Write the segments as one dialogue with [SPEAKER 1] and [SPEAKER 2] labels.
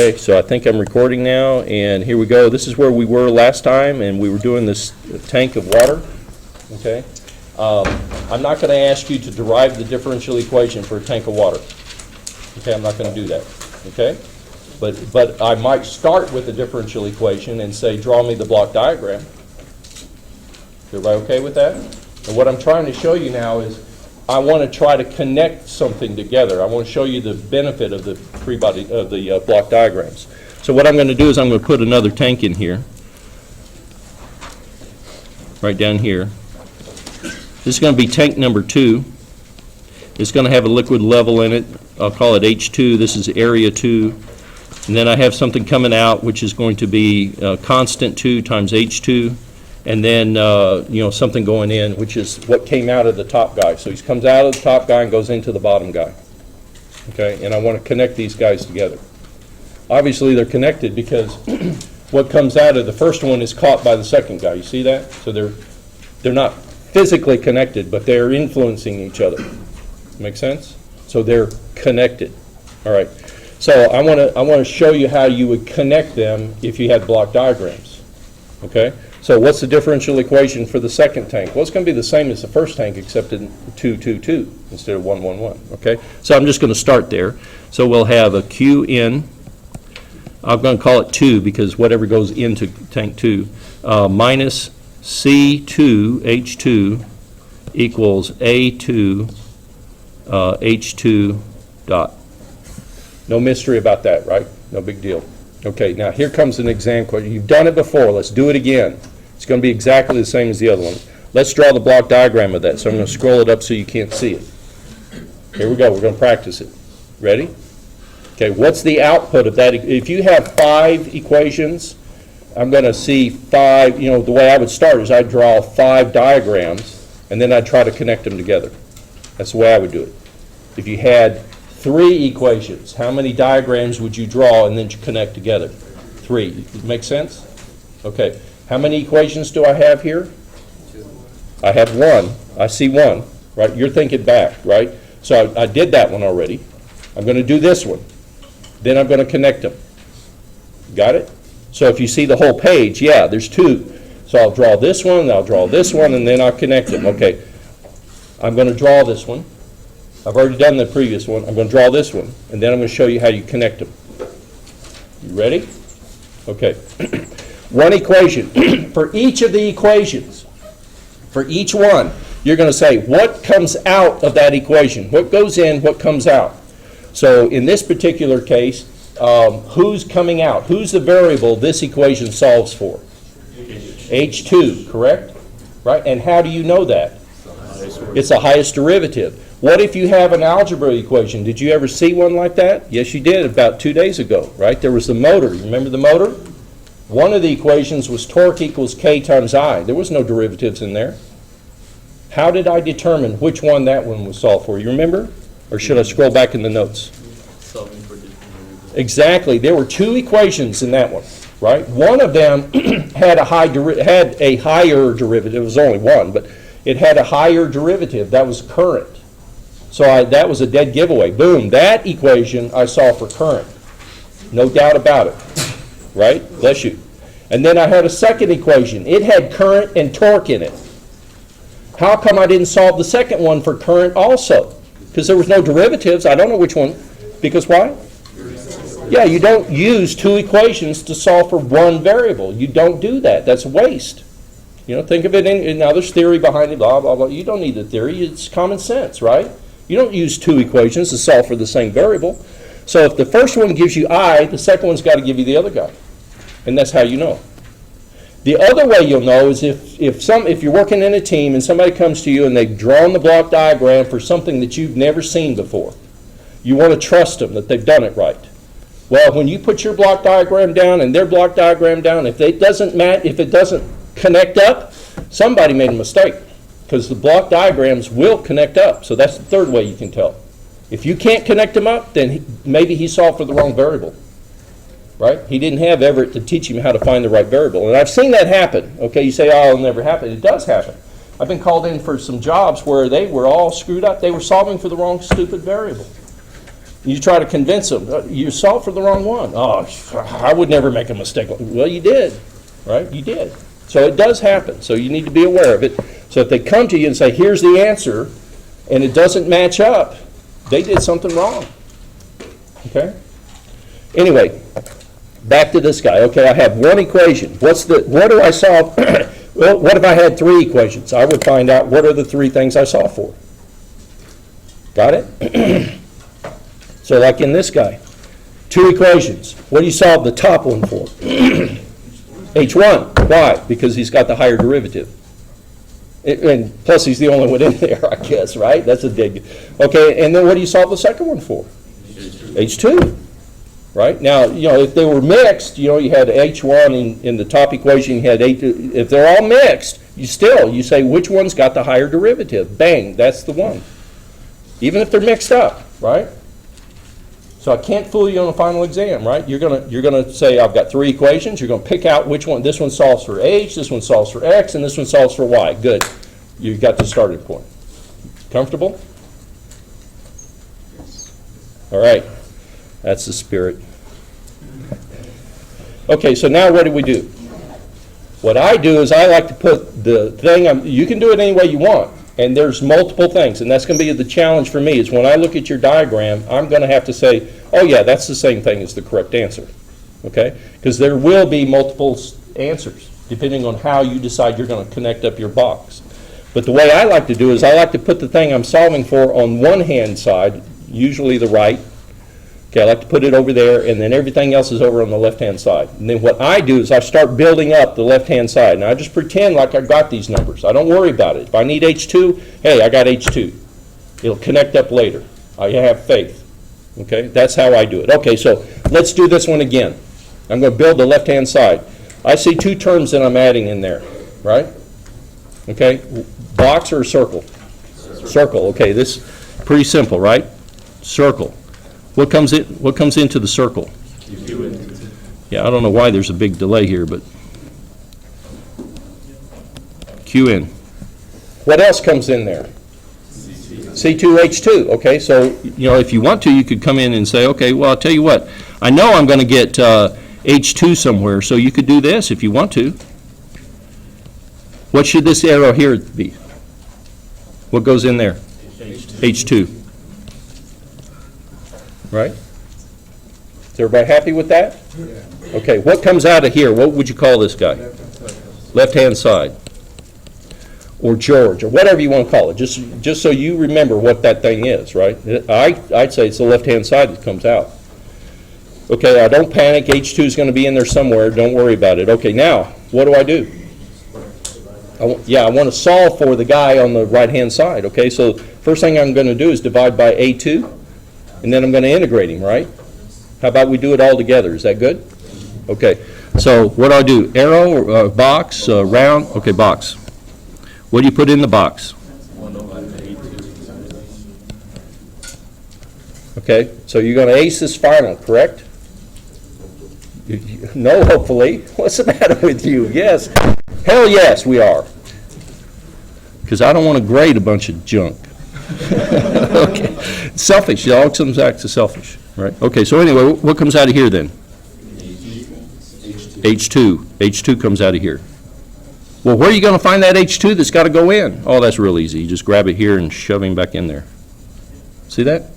[SPEAKER 1] Okay, so I think I'm recording now, and here we go. This is where we were last time, and we were doing this tank of water. Okay, I'm not going to ask you to derive the differential equation for a tank of water. Okay, I'm not going to do that. Okay, but I might start with the differential equation and say, draw me the block diagram. Everybody okay with that? And what I'm trying to show you now is I want to try to connect something together. I want to show you the benefit of the block diagrams. So what I'm going to do is I'm going to put another tank in here, right down here. This is going to be tank number 2. It's going to have a liquid level in it. I'll call it H2. This is area 2. And then I have something coming out which is going to be constant 2 times H2. And then, something going in, which is what came out of the top guy. So he comes out of the top guy and goes into the bottom guy. Okay, and I want to connect these guys together. Obviously, they're connected because what comes out of the first one is caught by the second guy. You see that? So they're not physically connected, but they're influencing each other. Make sense? So they're connected. All right. So I want to show you how you would connect them if you had block diagrams. Okay. So what's the differential equation for the second tank? Well, it's going to be the same as the first tank, except in 2, 2, 2 instead of 1, 1, 1. Okay? So I'm just going to start there. So we'll have a Q in. I'm going to call it 2 because whatever goes into tank 2 minus C2 H2 equals A2 H2 dot. No mystery about that, right? No big deal. Okay, now here comes an exam question. You've done it before. Let's do it again. It's going to be exactly the same as the other one. Let's draw the block diagram of that. So I'm going to scroll it up so you can't see it. Here we go. We're going to practice it. Ready? Okay, what's the output of that? If you have 5 equations, I'm going to see 5. The way I would start is I'd draw 5 diagrams, and then I'd try to connect them together. That's the way I would do it. If you had 3 equations, how many diagrams would you draw and then connect together? 3. Make sense? Okay. How many equations do I have here?
[SPEAKER 2] 2.
[SPEAKER 1] I have 1. I see 1. Right? You're thinking back, right? So I did that one already. I'm going to do this one. Then I'm going to connect them. Got it? So if you see the whole page, yeah, there's 2. So I'll draw this one, I'll draw this one, and then I'll connect them. Okay. I'm going to draw this one. I've already done the previous one. I'm going to draw this one, and then I'm going to show you how you connect them. You ready? Okay. One equation. For each of the equations, for each one, you're going to say what comes out of that equation. What goes in, what comes out. So in this particular case, who's coming out? Who's the variable this equation solves for? H2, correct? Right? And how do you know that? It's the highest derivative. What if you have an algebra equation? Did you ever see one like that? Yes, you did about 2 days ago, right? There was the motor. You remember the motor? One of the equations was torque equals K times I. There was no derivatives in there. How did I determine which one that one was solved for? You remember? Or should I scroll back in the notes?
[SPEAKER 2] Solving for different.
[SPEAKER 1] Exactly. There were 2 equations in that one, right? One of them had a higher derivative. It was only one, but it had a higher derivative. That was current. So that was a dead giveaway. Boom, that equation I solved for current. No doubt about it. Right? Bless you. And then I had a second equation. It had current and torque in it. How come I didn't solve the second one for current also? Because there was no derivatives. I don't know which one. Because why? Yeah, you don't use 2 equations to solve for one variable. You don't do that. That's a waste. Think of it in now there's theory behind it, blah, blah, blah. You don't need the theory. It's common sense, right? You don't use 2 equations to solve for the same variable. So if the first one gives you I, the second one's got to give you the other guy. And that's how you know. The other way you'll know is if you're working in a team and somebody comes to you and they've drawn the block diagram for something that you've never seen before. You want to trust them that they've done it right. Well, when you put your block diagram down and their block diagram down, if it doesn't connect up, somebody made a mistake. Because the block diagrams will connect up. So that's the third way you can tell. If you can't connect them up, then maybe he solved for the wrong variable. Right? He didn't have Everett to teach him how to find the right variable. And I've seen that happen. Okay, you say, oh, it'll never happen. It does happen. I've been called in for some jobs where they were all screwed up. They were solving for the wrong stupid variable. You try to convince them, you solved for the wrong one. Oh, I would never make a mistake. Well, you did, right? You did. So it does happen. So you need to be aware of it. So if they come to you and say, here's the answer, and it doesn't match up, they did something wrong. Okay? Anyway, back to this guy. Okay, I have one equation. What do I solve? Well, what if I had 3 equations? I would find out what are the 3 things I solve for. Got it? So like in this guy, 2 equations. What do you solve the top one for? H1. Why? Because he's got the higher derivative. And plus he's the only one in there, I guess, right? That's a dig. Okay, and then what do you solve the second one for? H2. Right? Now, if they were mixed, you had H1 in the top equation, you had H2. If they're all mixed, you say which one's got the higher derivative. Bang, that's the one. Even if they're mixed up, right? So I can't fool you on the final exam, right? You're gonna say I've got 3 equations. You're gonna pick out which one. This one solves for H, this one solves for X, and this one solves for Y. Good. You've got the starting point. Comfortable? All right. That's the spirit. Okay, so now what do we do? What I do is I like to put the thing, you can do it any way you want, and there's multiple things, and that's going to be the challenge for me, is when I look at your diagram, I'm going to have to say, oh yeah, that's the same thing as the correct answer, okay? Because there will be multiple answers, depending on how you decide you're going to connect up your box. But the way I like to do is I like to put the thing I'm solving for on one hand side, usually the right. Okay, I like to put it over there, and then everything else is over on the left-hand side. And then what I do is I start building up the left-hand side. And I just pretend like I've got these numbers. I don't worry about it. If I need H2, hey, I got H2. It'll connect up later. I have faith. Okay, that's how I do it. Okay, so let's do this one again. I'm going to build the left-hand side. I see 2 terms that I'm adding in there, right? Okay, box or circle? Circle. Okay, this is pretty simple, right? Circle. What comes into the circle? Yeah, I don't know why there's a big delay here, but Q in. What else comes in there? C2H2. Okay, so if you want to, you could come in and say, okay, well, I'll tell you what. I know I'm going to get H2 somewhere, so you could do this if you want to. What should this arrow here be? What goes in there? H2. Right? Is everybody happy with that? Yeah. Okay, what comes out of here? What would you call this guy? Left-hand side. Or George, or whatever you want to call it, just so you remember what that thing is, right? I'd say it's the left-hand side that comes out. Okay, don't panic. H2 is going to be in there somewhere. Don't worry about it. Okay, now, what do I do? I want to solve for the guy on the right-hand side. Okay, so first thing I'm going to do is divide by A2. And then I'm going to integrate him, right? How about we do it all together? Is that good? Okay. So what do I do? Arrow, box, round? Okay, box. What do you put in the box? Okay. So you're going to ace this final, correct? No, hopefully. What's the matter with you? Yes. Hell yes, we are. Because I don't want to grade a bunch of junk. Okay. Selfish. It all comes back to selfish, right? Okay, so anyway, what comes out of here then? H2. H2 comes out of here. Well, where are you going to find that H2 that's got to go in? Oh, that's real easy. You just grab it here and shove him back in there. See that?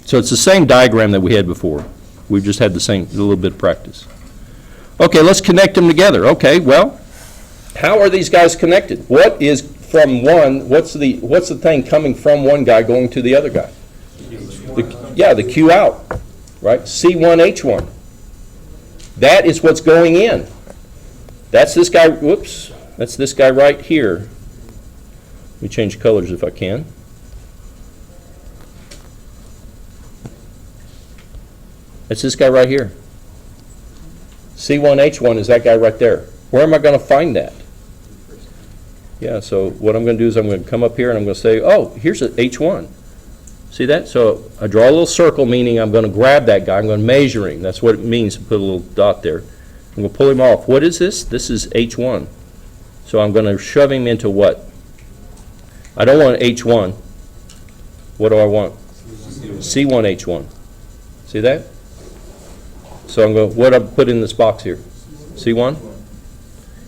[SPEAKER 1] So it's the same diagram that we had before. We've just had a little bit of practice. Okay, let's connect them together. Okay, well, how are these guys connected? What is from one, what's the thing coming from one guy going to the other guy? The Q out, right? C1H1. That is what's going in. That's this guy, whoops, that's this guy right here. Let me change colors if I can. That's this guy right here. C1H1 is that guy right there. Where am I going to find that? Yeah, so what I'm going to do is I'm going to come up here and I'm going to say, oh, here's an H1. See that? So I draw a little circle, meaning I'm going to grab that guy. I'm going to measure him. That's what it means to put a little dot there. I'm going to pull him off. What is this? This is H1. So I'm going to shove him into what? I don't want H1. What do I want? C1H1. See that? So I'm going, what I put in this box here? C1?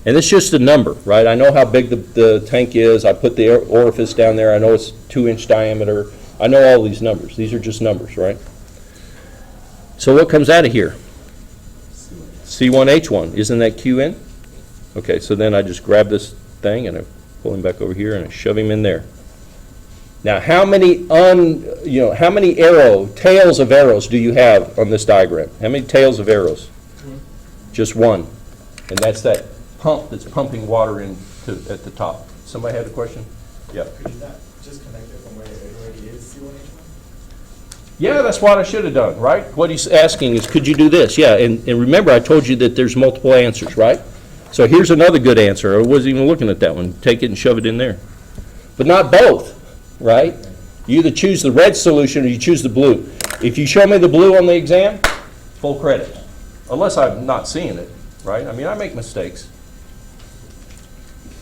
[SPEAKER 1] And it's just a number, right? I know how big the tank is. I put the orifice down there. I know it's 2-inch diameter. I know all these numbers. These are just numbers, right? So what comes out of here? C1H1. Isn't that QN? Okay, so then I just grab this thing and I pull him back over here and I shove him in there. Now, how many tails of arrows do you have on this diagram? How many tails of arrows? Just one. And that's that pump that's pumping water in at the top. Somebody had a question? Yeah.
[SPEAKER 3] Could you not just connect it from where it already is C1H1?
[SPEAKER 1] Yeah, that's what I should have done, right? What he's asking is, could you do this? Yeah, and remember I told you that there's multiple answers, right? So here's another good answer. I wasn't even looking at that one. Take it and shove it in there. But not both, right? You either choose the red solution or you choose the blue. If you show me the blue on the exam, full credit. Unless I'm not seeing it, right? I mean, I make mistakes.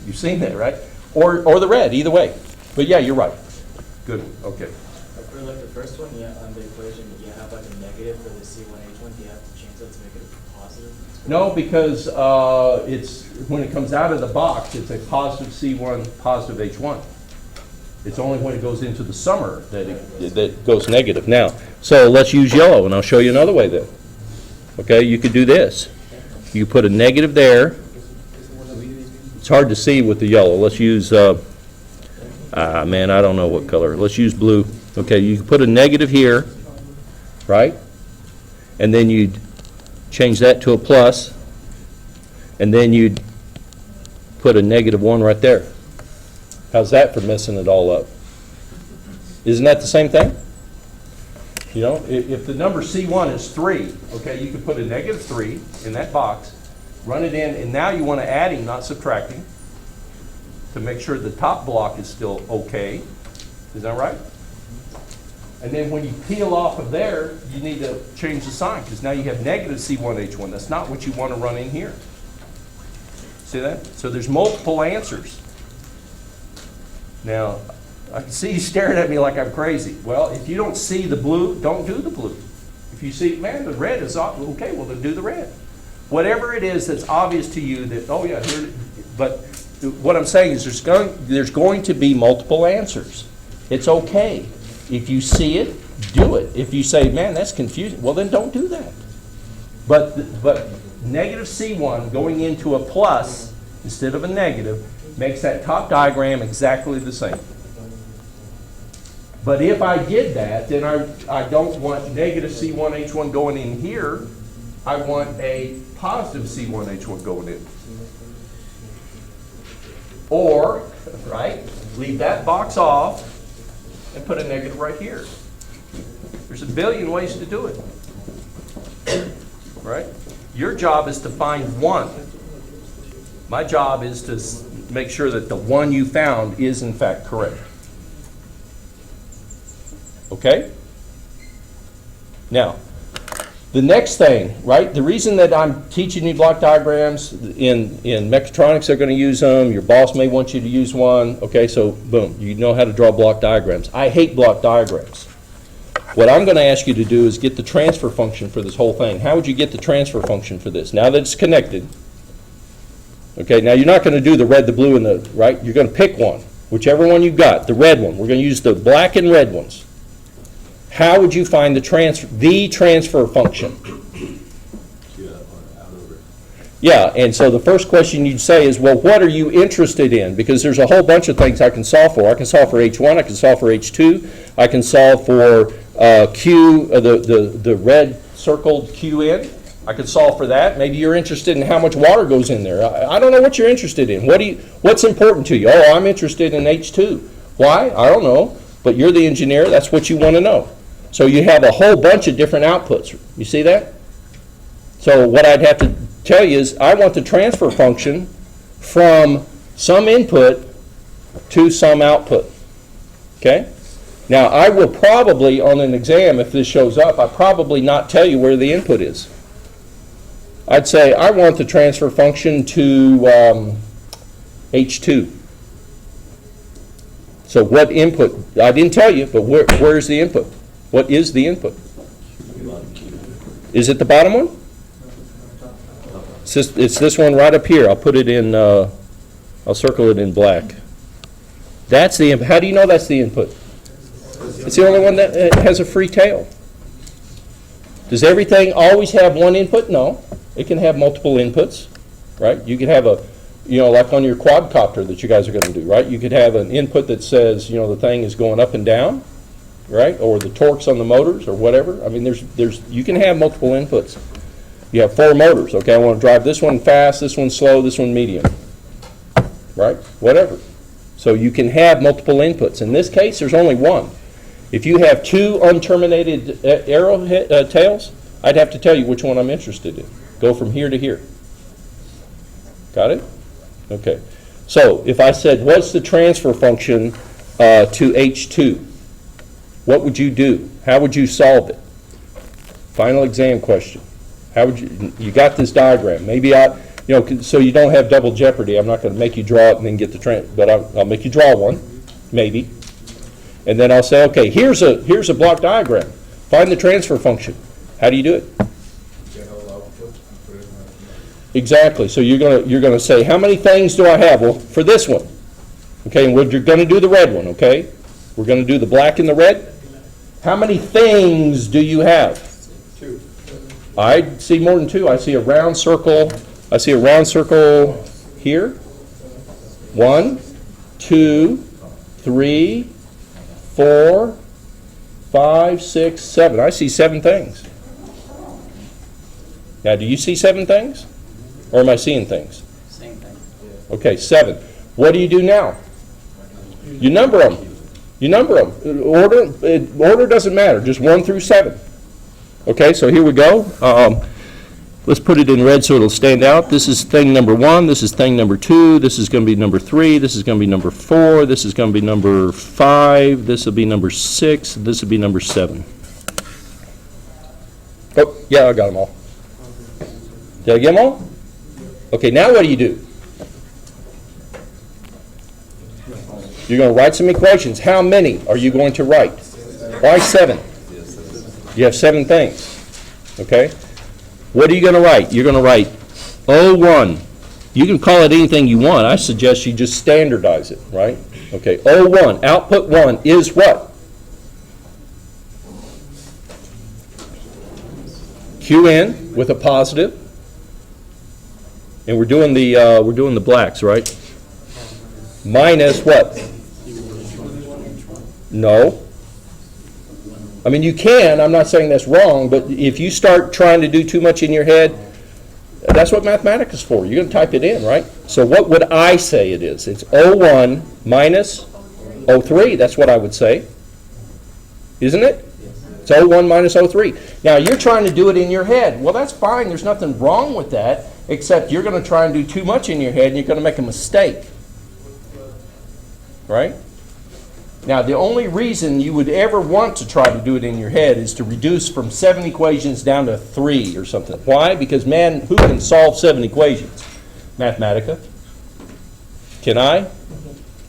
[SPEAKER 1] You've seen that, right? Or the red, either way. But yeah, you're right. Good one, okay.
[SPEAKER 2] For like the first one, yeah, on the equation, you have like a negative for the C1H1. Do you have to change that to make it a positive?
[SPEAKER 1] No, because it's, when it comes out of the box, it's a positive C1, positive H1. It's only when it goes into the summer that it goes negative. Now, so let's use yellow, and I'll show you another way then. Okay, you could do this. You put a negative there. It's hard to see with the yellow. Let's use, man, I don't know what color. Let's use blue. Okay, you can put a negative here, right? And then you'd change that to a plus, and then you'd put a -1 right there. How's that for messing it all up? Isn't that the same thing? You know, if the number C1 is 3, okay, you could put a -3 in that box, run it in, and now you want to add him, not subtracting, to make sure the top block is still okay. Is that right? And then when you peel off of there, you need to change the sign, because now you have negative C1H1. That's not what you want to run in here. See that? So there's multiple answers. Now, I can see you staring at me like I'm crazy. Well, if you don't see the blue, don't do the blue. If you see, man, the red is okay, well, then do the red. Whatever it is that's obvious to you that, oh yeah, here, but what I'm saying is there's going to be multiple answers. It's okay. If you see it, do it. If you say, man, that's confusing, well, then don't do that. But negative C1 going into a plus instead of a negative makes that top diagram exactly the same. But if I did that, then I don't want negative C1H1 going in here. I want a positive C1H1 going in. Or, right, leave that box off and put a negative right here. There's a billion ways to do it. Right? Your job is to find one. My job is to make sure that the one you found is in fact correct. Okay? Now, the next thing, right? The reason that I'm teaching you block diagrams, in mechatronics they're going to use them, your boss may want you to use one, okay, so boom, you know how to draw block diagrams. I hate block diagrams. What I'm going to ask you to do is get the transfer function for this whole thing. How would you get the transfer function for this? Now that it's connected, okay, now you're not going to do the red, the blue, and the, right? You're going to pick one, whichever one you got, the red one. We're going to use the black and red ones. How would you find the transfer function? Yeah, and so the first question you'd say is, well, what are you interested in? Because there's a whole bunch of things I can solve for. I can solve for H1, I can solve for H2, I can solve for Q, the red circled QN. I could solve for that. Maybe you're interested in how much water goes in there. I don't know what you're interested in. What's important to you? Oh, I'm interested in H2. Why? I don't know. But you're the engineer. That's what you want to know. So you have a whole bunch of different outputs. You see that? So what I'd have to tell you is I want the transfer function from some input to some output. Okay? Now, I will probably, on an exam, if this shows up, I'll probably not tell you where the input is. I'd say I want the transfer function to H2. So what input? I didn't tell you, but where's the input? What is the input? Is it the bottom one? It's this one right up here. I'll put it in, I'll circle it in black. That's the input. How do you know that's the input? It's the only one that has a free tail. Does everything always have one input? No. It can have multiple inputs, right? You could have a, like on your quadcopter that you guys are going to do, right? You could have an input that says, the thing is going up and down, right? Or the torques on the motors or whatever. I mean, you can have multiple inputs. You have 4 motors. Okay, I want to drive this one fast, this one slow, this one medium, right? Whatever. So you can have multiple inputs. In this case, there's only one. If you have 2 unterminated arrow tails, I'd have to tell you which one I'm interested in. Go from here to here. Got it? Okay. So if I said, what's the transfer function to H2? What would you do? How would you solve it? Final exam question. How would you got this diagram? Maybe so you don't have double jeopardy. I'm not going to make you draw it and then get the but I'll make you draw one, maybe. And then I'll say, okay, here's a block diagram. Find the transfer function. How do you do it? Exactly. So you're gonna say, how many things do I have? Well, for this one, okay, and you're going to do the red one, okay? We're going to do the black and the red. How many things do you have?
[SPEAKER 3] 2.
[SPEAKER 1] I see more than 2. I see a round circle. I see a round circle here. 1, 2, 3, 4, 5, 6, 7. I see 7 things. Now, do you see 7 things? Or am I seeing things?
[SPEAKER 2] Same thing.
[SPEAKER 1] Okay, 7. What do you do now? You number them. You number them. Order doesn't matter. Just 1 through 7. Okay, so here we go. Let's put it in red so it'll stand out. This is thing number 1. This is thing number 2. This is going to be number 3. This is going to be number 4. This is going to be number 5. This will be number 6. This will be number 7. Oh, yeah, I got them all. Did I get them all? Okay, now what do you do? You're going to write some equations. How many are you going to write? Why 7? You have 7 things. Okay? What are you going to write? You're going to write O1. You can call it anything you want. I suggest you just standardize it, right? Okay, O1, output 1 is what? QN with a positive. And we're doing the blacks, right? Minus what? No. I mean, you can. I'm not saying that's wrong, but if you start trying to do too much in your head, that's what mathematics is for. You're going to type it in, right? So what would I say it is? It's O1 minus O3. That's what I would say. Isn't it? It's O1 minus O3. Now, you're trying to do it in your head. Well, that's fine. There's nothing wrong with that, except you're going to try and do too much in your head, and you're going to make a mistake. Right? Now, the only reason you would ever want to try to do it in your head is to reduce from 7 equations down to 3 or something. Why? Because, man, who can solve 7 equations? Mathematica. Can I?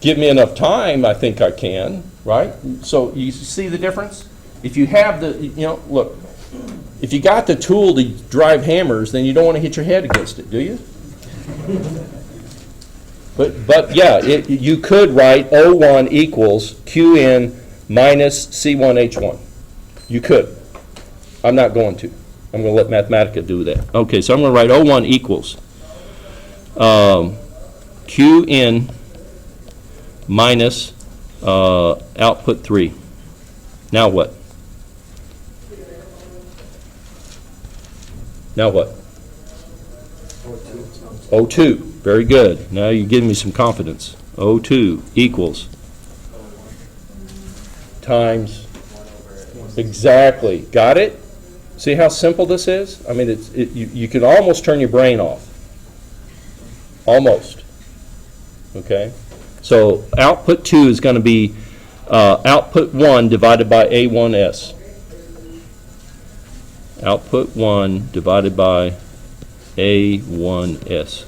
[SPEAKER 1] Give me enough time, I think I can, right? So you see the difference? If you have the, look, if you got the tool to drive hammers, then you don't want to hit your head against it, do you? But yeah, you could write O1 equals QN minus C1H1. You could. I'm not going to. I'm going to let Mathematica do that. Okay, so I'm going to write O1 equals QN minus output 3. Now what? Now what? O2. Very good. Now you're giving me some confidence. O2 equals times. Exactly. Got it? See how simple this is? I mean, you can almost turn your brain off. Almost. Okay? So output 2 is going to be output 1 divided by A1S. Output 1 divided by A1S.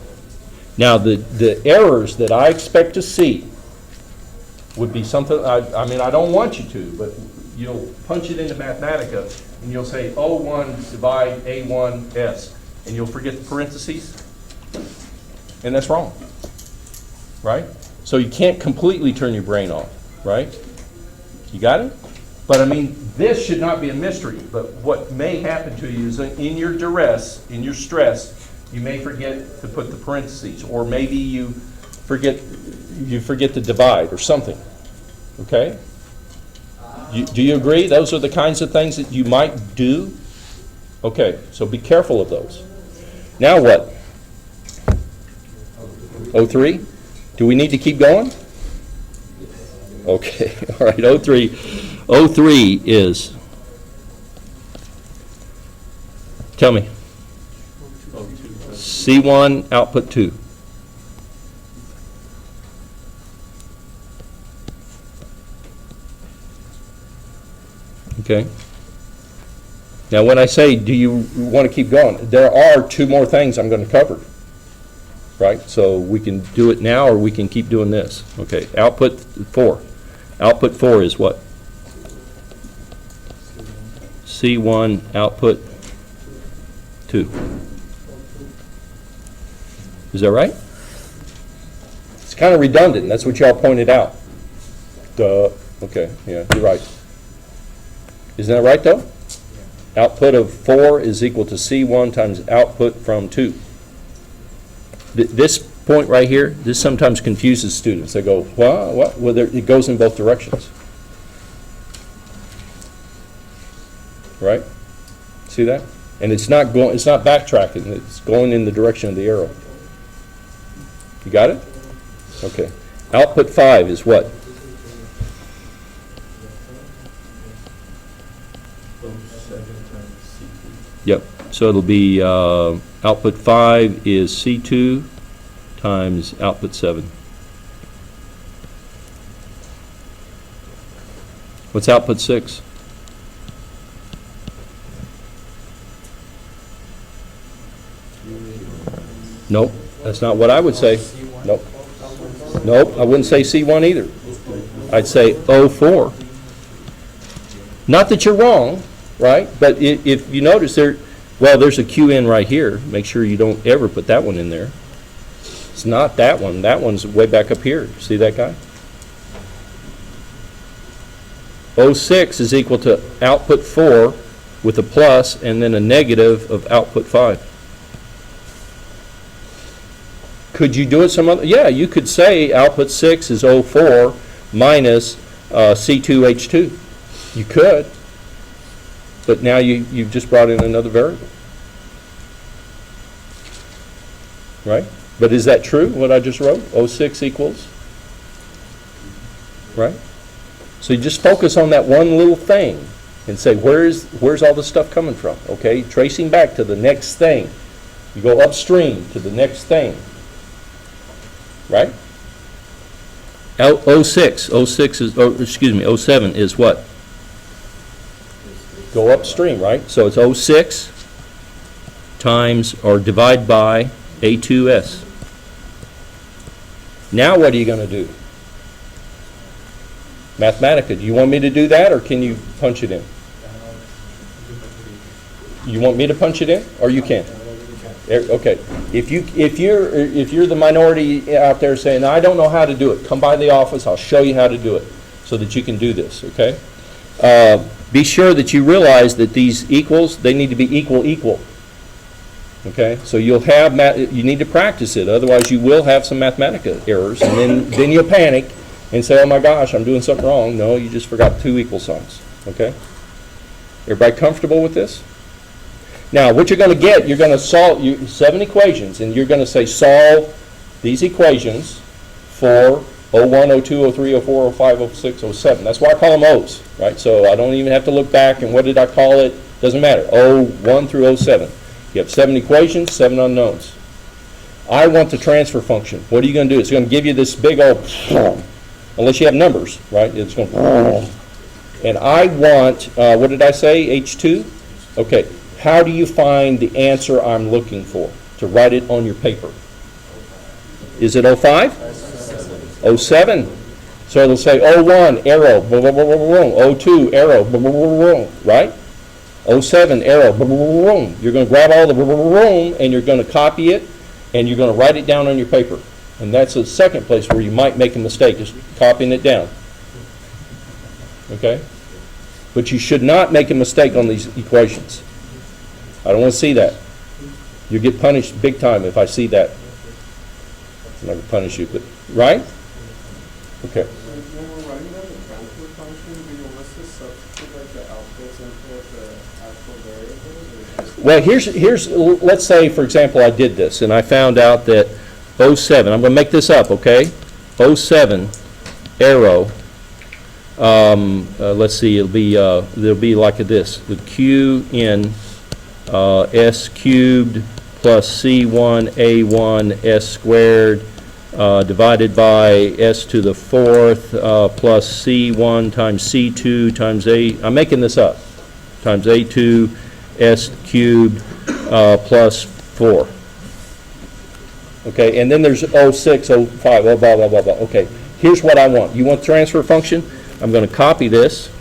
[SPEAKER 1] Now, the errors that I expect to see would be something, I mean, I don't want you to, but you'll punch it into Mathematica, and you'll say O1 divide A1S, and you'll forget the parentheses, and that's wrong, right? So you can't completely turn your brain off, right? You got it? But I mean, this should not be a mystery, but what may happen to you is in your duress, in your stress, you may forget to put the parentheses, or maybe you forget to divide or something, okay? Do you agree? Those are the kinds of things that you might do? Okay, so be careful of those. Now what? 03? Do we need to keep going? Okay, all right, 03. 03 is, tell me. C1 output 2. Okay. Now when I say, do you want to keep going, there are two more things I'm going to cover. Right? So we can do it now or we can keep doing this. Okay, output 4. Output 4 is what? C1 output 2. Is that right? It's kind of redundant. That's what y'all pointed out. Duh. Okay, yeah, you're right. Isn't that right though? Output of 4 is equal to C1 times output from 2. This point right here, this sometimes confuses students. They go, what? Well, it goes in both directions. Right? See that? And it's not backtracking. It's going in the direction of the arrow. You got it? Okay. Output 5 is what? Yep. So it'll be output 5 is C2 times output 7. What's output 6? Nope, that's not what I would say. Nope. Nope, I wouldn't say C1 either. I'd say O4. Not that you're wrong, right? But if you notice there's a QN right here. Make sure you don't ever put that one in there. It's not that one. That one's way back up here. See that guy? O6 is equal to output 4 with a plus and then a negative of output 5. Could you do it some other? Yeah, you could say output 6 is O4 minus C2H2. You could. But now you've just brought in another variable. Right? But is that true, what I just wrote? O6 equals? Right? So you just focus on that one little thing and say, where's all this stuff coming from? Okay? Tracing back to the next thing. You go upstream to the next thing. Right? O7 is what? Go upstream, right? So it's O6 times or divide by A2S. Now what are you going to do? Mathematica, do you want me to do that or can you punch it in? You want me to punch it in or you can't? Okay. If you're the minority out there saying, I don't know how to do it, come by the office, I'll show you how to do it so that you can do this, okay? Be sure that you realize that these equals, they need to be equal. Okay? So you'll have, you need to practice it, otherwise you will have some Mathematica errors, and then you'll panic and say, oh my gosh, I'm doing something wrong. No, you just forgot 2 equal signs. Okay? Everybody comfortable with this? Now, what you're going to get, you're going to solve 7 equations, and you're going to say solve these equations for O1, O2, O3, O4, O5, O6, O7. That's why I call them O's, right? So I don't even have to look back and what did I call it? Doesn't matter. O1 through O7. You have 7 equations, 7 unknowns. I want the transfer function. What are you going to do? It's going to give you this big old, unless you have numbers, right? It's going to, and I want, what did I say, H2? Okay. How do you find the answer I'm looking for to write it on your paper? Is it 05? 07. So it'll say 01, arrow, boom, boom, boom, boom, boom. 02, arrow, boom, boom, boom, boom, right? 07, arrow, boom, boom, boom, boom. You're going to grab all the boom, boom, boom, boom, and you're going to copy it, and you're going to write it down on your paper. And that's the second place where you might make a mistake, is copying it down. Okay? But you should not make a mistake on these equations. I don't want to see that. You get punished big time if I see that. I'm not going to punish you, but, right? Okay.
[SPEAKER 4] When we're writing down the transfer function, do you want us to substitute like the outputs into the actual variables? Or just
[SPEAKER 1] Well, here's let's say, for example, I did this, and I found out that 07, I'm going to make this up, okay? 07, arrow, let's see, there'll be like this, the Qn s cubed plus c1 a1 s squared divided by s to the fourth plus c1 times c2 times a, I'm making this up, times a2 s cubed plus 4. Okay, and then there's 06, 05, blah, blah, blah, blah, blah. Okay, here's what I want. You want transfer function? I'm going to copy this,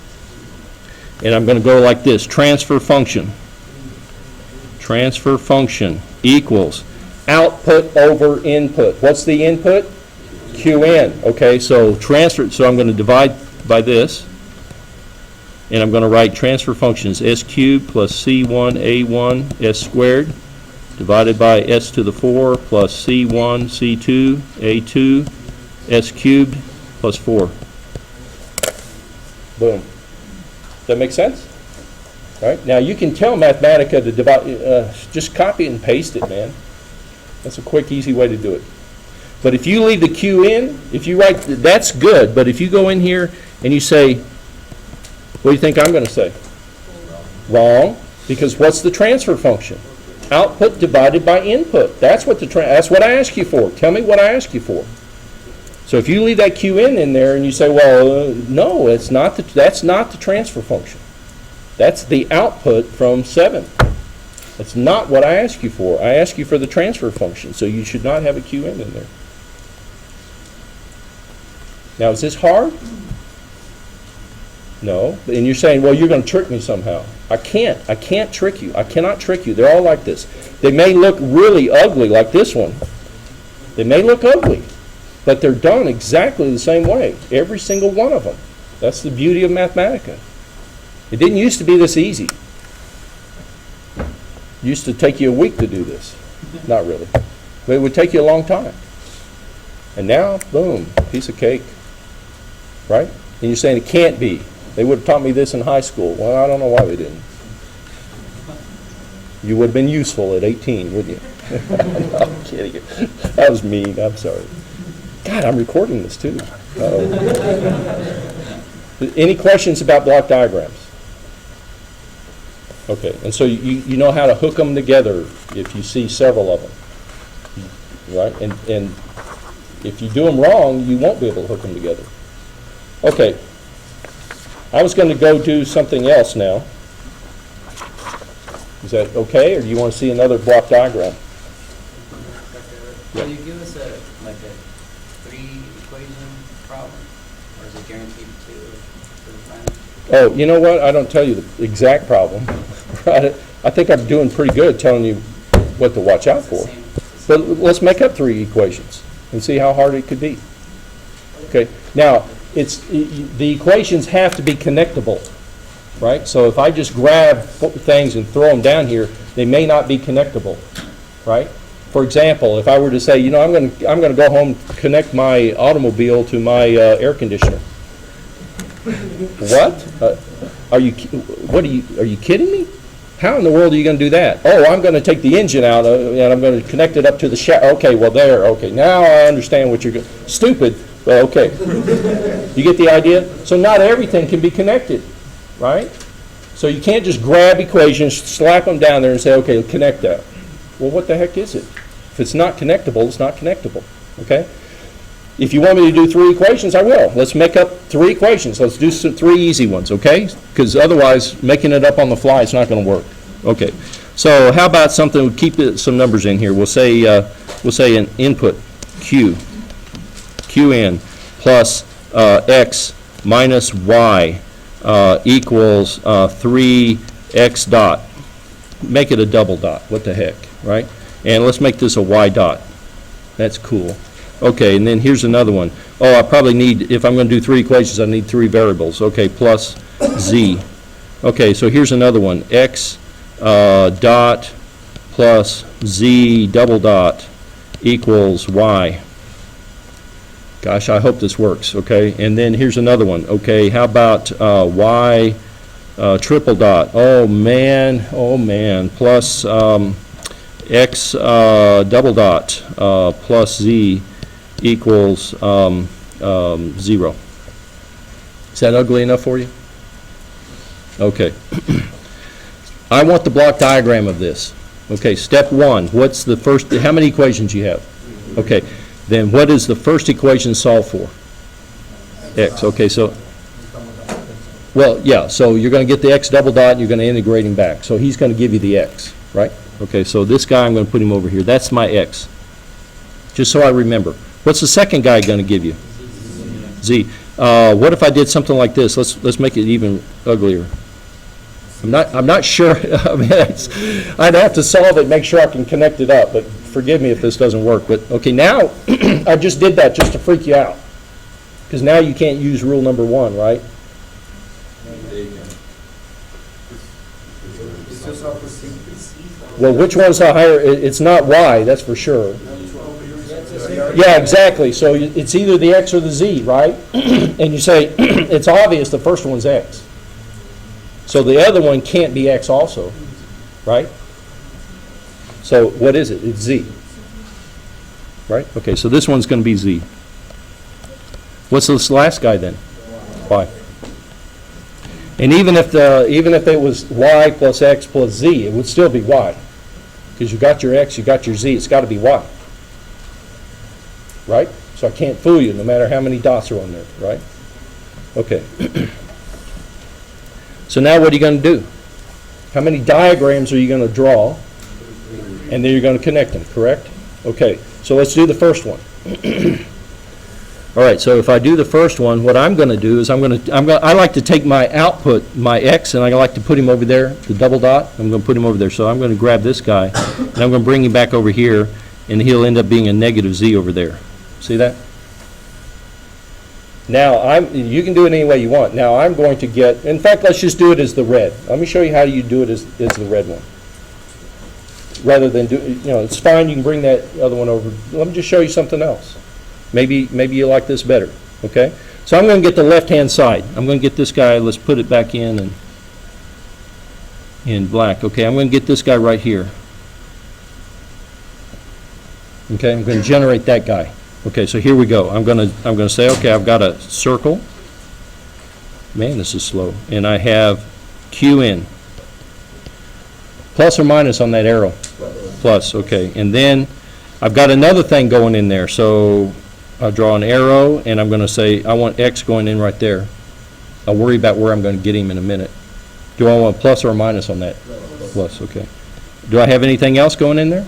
[SPEAKER 1] and I'm going to go like this. Transfer function. Transfer function equals output over input. What's the input? Qn. Okay, so transfer, so I'm going to divide by this, and I'm going to write transfer functions s cubed plus c1 a1 s squared divided by s to the 4 plus c1 c2 a2 s cubed plus 4. Boom. Does that make sense? All right. Now you can tell Mathematica to divide, just copy it and paste it, man. That's a quick, easy way to do it. But if you leave the Q in, if you write, that's good. But if you go in here and you say, what do you think I'm going to say? Wrong. Because what's the transfer function? Output divided by input. That's what that's what I ask you for. Tell me what I ask you for. So if you leave that Qn in there and you say, well, no, it's not that's not the transfer function. That's the output from 7. That's not what I ask you for. I ask you for the transfer function, so you should not have a Qn in there. Now, is this hard? No. And you're saying, well, you're going to trick me somehow. I can't trick you. I cannot trick you. They're all like this. They may look really ugly, like this one. They may look ugly, but they're done exactly the same way, every single one of them. That's the beauty of Mathematica. It didn't used to be this easy. It used to take you a week to do this. Not really. But it would take you a long time. And now, boom, piece of cake. Right? And you're saying it can't be. They would have taught me this in high school. Well, I don't know why they didn't. You would have been useful at 18, wouldn't you? No, I'm kidding you. That was mean. I'm sorry. God, I'm recording this too. Any questions about block diagrams? Okay, and so you know how to hook them together if you see several of them, right? And if you do them wrong, you won't be able to hook them together. Okay, I was going to go do something else now. Is that okay, or do you want to see another block diagram?
[SPEAKER 5] Will you give us a 3-equation problem, or is it guaranteed 2 for the final?
[SPEAKER 1] Oh, you know what? I don't tell you the exact problem. Right? I think I'm doing pretty good telling you what to watch out for. But let's make up 3 equations and see how hard it could be. Okay. Now, the equations have to be connectable, right? So if I just grab things and throw them down here, they may not be connectable, right? For example, if I were to say, you know, I'm going to go home and connect my automobile to my air conditioner. What? Are you kidding me? How in the world are you going to do that? Oh, I'm going to take the engine out and I'm going to connect it up to the shaft. Okay, well there. Okay, now I understand what you're going. Stupid, but okay. You get the idea? So not everything can be connected, right? So you can't just grab equations, slap them down there, and say, okay, connect that. Well, what the heck is it? If it's not connectable, it's not connectable. Okay. If you want me to do 3 equations, I will. Let's make up 3 equations. Let's do 3 easy ones, okay? Because otherwise, making it up on the fly is not going to work. Okay. So how about something? We'll keep some numbers in here. We'll say an input Qn plus x minus y equals 3x dot. Make it a double dot, what the heck, right? And let's make this a y dot. That's cool. Okay, and then here's another one. Oh, I probably need, if I'm going to do 3 equations, I need 3 variables. Okay, plus z. Okay, so here's another one. X dot plus z double dot equals y. Gosh, I hope this works, okay? And then here's another one. Okay, how about y triple dot? Oh, man, plus x double dot plus z equals 0. Is that ugly enough for you? Okay. I want the block diagram of this. Okay, step 1, what's the first, how many equations you have? Okay, then what is the first equation solve for? X, okay, so, well, yeah, so you're going to get the x double dot, and you're going to integrate him back. So he's going to give you the x, right? Okay, so this guy, I'm going to put him over here. That's my x, just so I remember. What's the second guy going to give you? Z. What if I did something like this? Let's make it even uglier. I'm not sure. I mean, I'd have to solve it, make sure I can connect it up. But forgive me if this doesn't work. But okay, now I just did that just to freak you out, because now you can't use rule number 1, right? Well, which one's the higher? It's not y, that's for sure. Yeah, exactly. So it's either the x or the z, right? And you say it's obvious the first one's x. So the other one can't be x also, right? So what is it? It's z, right? Okay, so this one's going to be z. What's this last guy then? Y. And even if it was y plus x plus z, it would still be y, because you got your x, you got your z. It's got to be y, right? So I can't fool you, no matter how many dots are on there, right? Okay. So now what are you going to do? How many diagrams are you going to draw? And then you're going to connect them, correct? Okay, so let's do the first one. All right, so if I do the first one, what I'm going to do is I like to take my output, my x, and I like to put him over there, the double dot. I'm going to put him over there. So I'm going to grab this guy, and I'm going to bring him back over here, and he'll end up being a negative z over there. See that? Now, you can do it any way you want. Now, I'm going to get, in fact, let's just do it as the red. Let me show you how you do it as the red one. Rather than it's fine, you can bring that other one over. Let me just show you something else. Maybe you like this better, okay? So I'm going to get the left-hand side. I'm going to get this guy, let's put it back in black. Okay, I'm going to get this guy right here. Okay, I'm going to generate that guy. Okay, so here we go. I'm going to say, okay, I've got a circle. Man, this is slow. And I have Q in. Plus or minus on that arrow? Plus, okay. And then I've got another thing going in there. So I'll draw an arrow, and I'm going to say I want X going in right there. I'll worry about where I'm going to get him in a minute. Do I want plus or minus on that? Plus, okay. Do I have anything else going in there?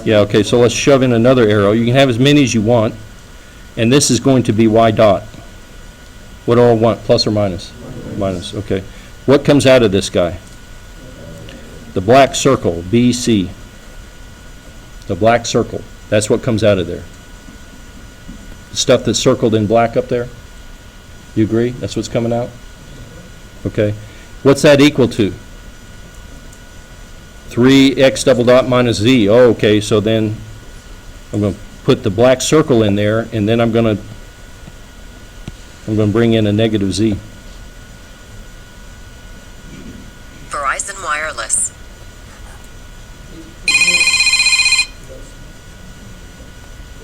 [SPEAKER 1] Yeah, okay, so let's shove in another arrow. You can have as many as you want. And this is going to be y dot. What do I want, plus or minus? Minus, okay. What comes out of this guy? The black circle, BC. The black circle. That's what comes out of there. The stuff that's circled in black up there? You agree? That's what's coming out? Okay. What's that equal to? 3x double dot minus z. Oh, okay, so then I'm going to put the black circle in there, and then I'm going to bring in a negative z.
[SPEAKER 6] Verizon Wireless.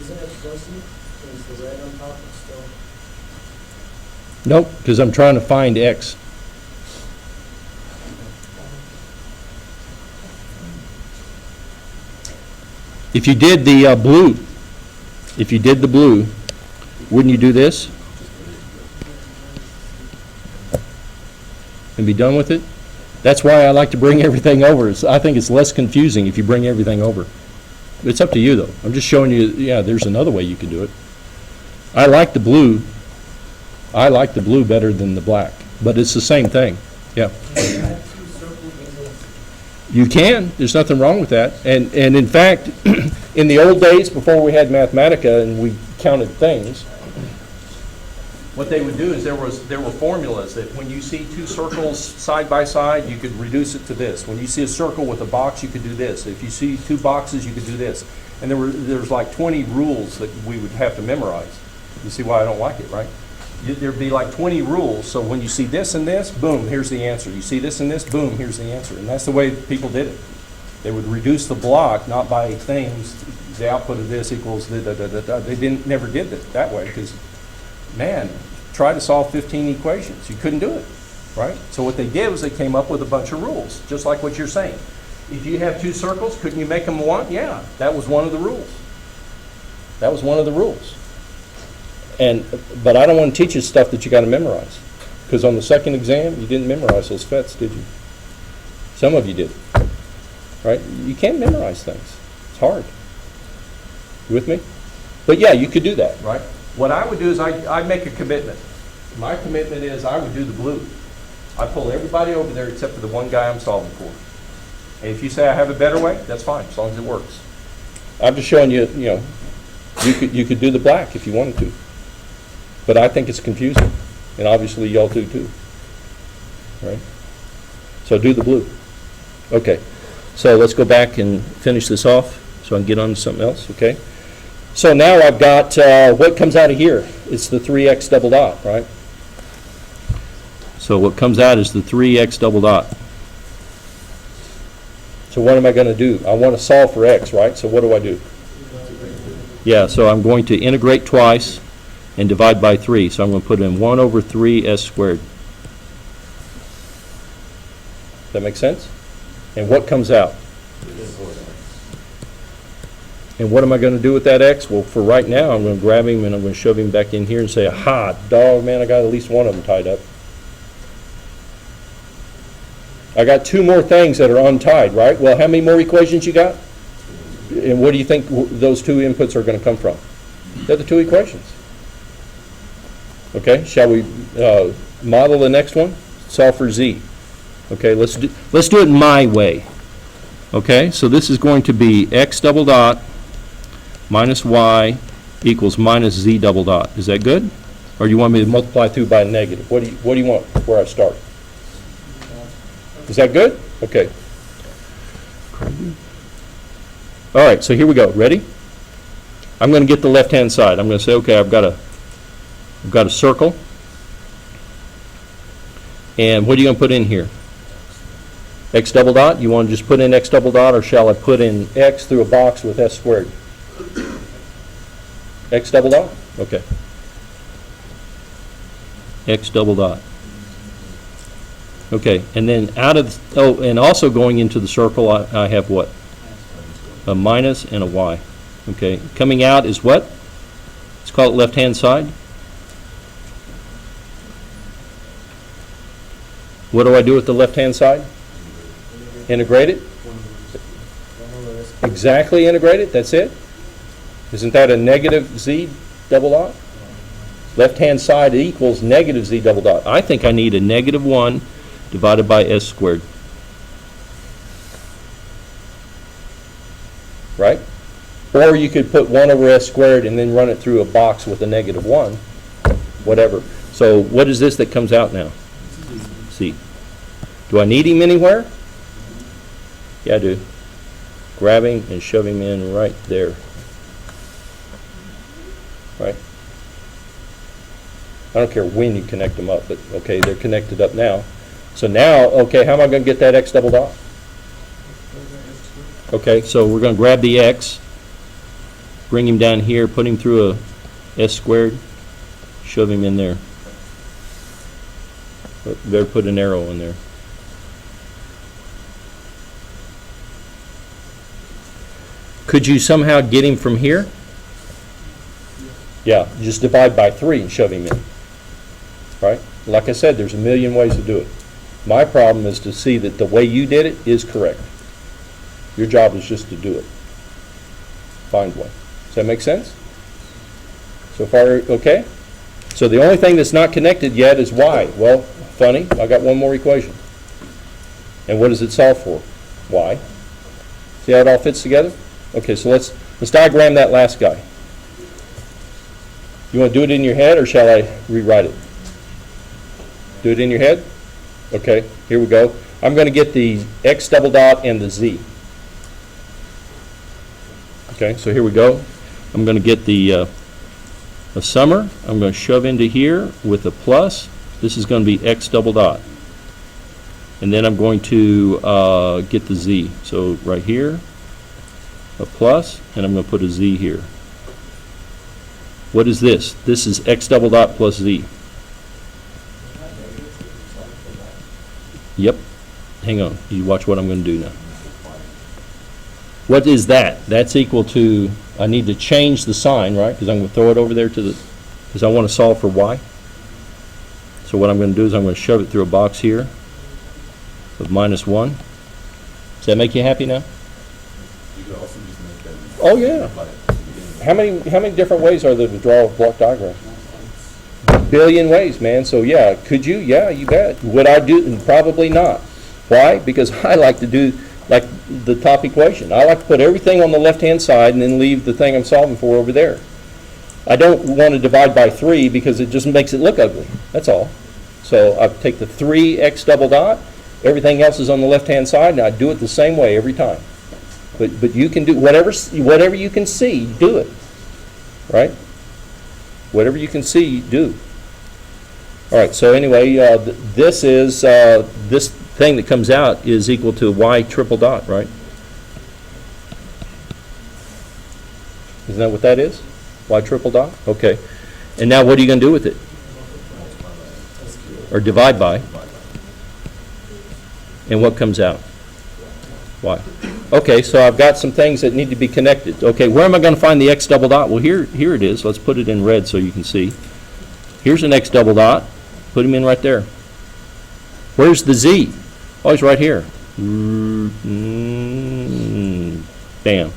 [SPEAKER 4] Isn't it fuzzy? Is the red on top still?
[SPEAKER 1] Nope, because I'm trying to find x. If you did the blue, wouldn't you do this? And be done with it? That's why I like to bring everything over. I think it's less confusing if you bring everything over. It's up to you, though. I'm just showing you, yeah, there's another way you can do it. I like the blue I like the blue better than the black, but it's the same thing, yeah. You can, there's nothing wrong with that. And in fact, in the old days, before we had Mathematica and we counted things, what they would do is there were formulas that when you see two circles side by side, you could reduce it to this. When you see a circle with a box, you could do this. If you see two boxes, you could do this. And there's like 20 rules that we would have to memorize. You see why I don't like it, right? There'd be like 20 rules, so when you see this and this, boom, here's the answer. You see this and this, boom, here's the answer. And that's the way people did it. They would reduce the block, not by things, the output of this equals da-da-da-da-da. They never did it that way, because, man, try to solve 15 equations. You couldn't do it, right? So what they did was they came up with a bunch of rules, just like what you're saying. If you have two circles, couldn't you make them one? Yeah, that was one of the rules. That was one of the rules. But I don't want to teach you stuff that you got to memorize, because on the second exam, you didn't memorize those FETs, did you? Some of you did, right? You can't memorize things. It's hard. You with me? But yeah, you could do that, right? What I would do is I'd make a commitment. My commitment is I would do the blue. I pull everybody over there except for the one guy I'm solving for. And if you say I have a better way, that's fine, as long as it works. I'm just showing you, you could do the black if you wanted to. But I think it's confusing, and obviously y'all do too, right? So do the blue. Okay, so let's go back and finish this off so I can get on to something else, okay? So now I've got what comes out of here. It's the 3x double dot, right? So what comes out is the 3x double dot. So what am I going to do? I want to solve for x, right? So what do I do? Yeah, so I'm going to integrate twice and divide by 3. So I'm going to put in 1 over 3s squared. Does that make sense? And what comes out? And what am I going to do with that x? Well, for right now, I'm going to grab him and I'm going to shove him back in here and say, aha, dog, man, I got at least one of them tied up. I got two more things that are untied, right? Well, how many more equations you got? And what do you think those two inputs are going to come from? They're the two equations. Okay, shall we model the next one? Solve for z. Okay, let's do it my way. Okay, so this is going to be x double dot minus y equals minus z double dot. Is that good? Or do you want me to multiply through by a negative? What do you want where I start? Is that good? Okay. All right, so here we go. Ready? I'm going to get the left-hand side. I'm going to say, okay, I've got a circle. And what are you going to put in here? X double dot? You want to just put in x double dot, or shall I put in x through a box with s squared? X double dot? Okay. X double dot. Okay, and then out of, and also going into the circle, I have what? A minus and a y. Okay, coming out is what? Let's call it left-hand side. What do I do with the left-hand side? Integrate it? Exactly integrate it, that's it? Isn't that a negative z double dot? Left-hand side equals negative z double dot. I think I need a negative 1 divided by s squared. Right? Or you could put 1 over s squared and then run it through a box with a negative 1. Whatever. So what is this that comes out now? C. Do I need him anywhere? Yeah, I do. Grab him and shove him in right there. Right? I don't care when you connect them up, but okay, they're connected up now. So now, okay, how am I going to get that x double dot? Okay, so we're going to grab the x, bring him down here, put him through a s squared, shove him in there. Better put an arrow in there. Could you somehow get him from here? Yeah, just divide by 3 and shove him in. Right? Like I said, there's a million ways to do it. My problem is to see that the way you did it is correct. Your job is just to do it. Find one. Does that make sense? So far, okay? So the only thing that's not connected yet is y. Well, funny, I got one more equation. And what does it solve for? Y. See how it all fits together? Okay, so let's diagram that last guy. You want to do it in your head, or shall I rewrite it? Do it in your head? Okay, here we go. I'm going to get the x double dot and the z. Okay, so here we go. I'm going to get the summer. I'm going to shove into here with a plus. This is going to be x double dot. And then I'm going to get the z. So right here, a plus, and I'm going to put a z here. What is this? This is x double dot plus z. Yep. Hang on. You watch what I'm going to do now. What is that? That's equal to, I need to change the sign, right? Because I'm going to throw it over there to the, because I want to solve for y. So what I'm going to do is I'm going to shove it through a box here of -1. Does that make you happy now?
[SPEAKER 3] You could also just make them.
[SPEAKER 1] Oh, yeah. How many different ways are there to draw a block diagram? A billion ways, man. So yeah, could you? Yeah, you bet. Would I do? Probably not. Why? Because I like to do like the top equation. I like to put everything on the left-hand side and then leave the thing I'm solving for over there. I don't want to divide by 3 because it just makes it look ugly. That's all. So I take the 3x double dot. Everything else is on the left-hand side, and I do it the same way every time. But you can do whatever you can see, do it. Right? Whatever you can see, do. All right, so anyway, this is, this thing that comes out is equal to y triple dot, right? Isn't that what that is? Y triple dot? Okay. And now what are you going to do with it? Or divide by. And what comes out? Y. Okay, so I've got some things that need to be connected. Okay, where am I going to find the x double dot? Well, here it is. Let's put it in red so you can see. Here's an x double dot. Put him in right there. Where's the z? Oh, he's right here. Bam.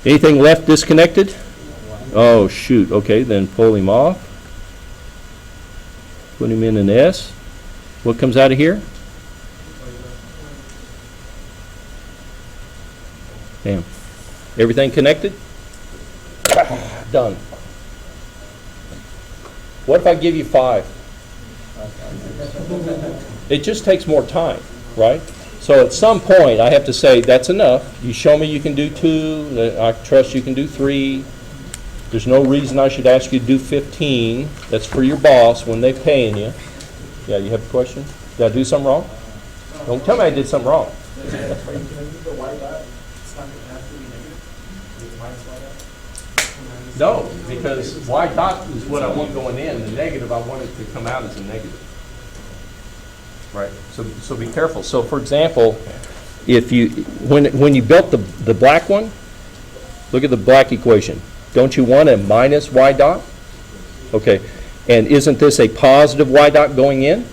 [SPEAKER 1] Anything left disconnected? Oh, shoot. Okay, then pull him off. Put him in an S. What comes out of here? Bam. Everything connected? Done. What if I give you 5? It just takes more time, right? So at some point, I have to say, that's enough. You show me you can do 2. I trust you can do 3. There's no reason I should ask you to do 15. That's for your boss when they're paying you. Yeah, you have a question? Did I do something wrong? Don't tell me I did something wrong. No, because y dot is what I want going in. The negative, I want it to come out as a negative. Right. So be careful. So for example, if you when you built the black one, look at the black equation. Don't you want a minus y dot? Okay. And isn't this a positive y dot going in?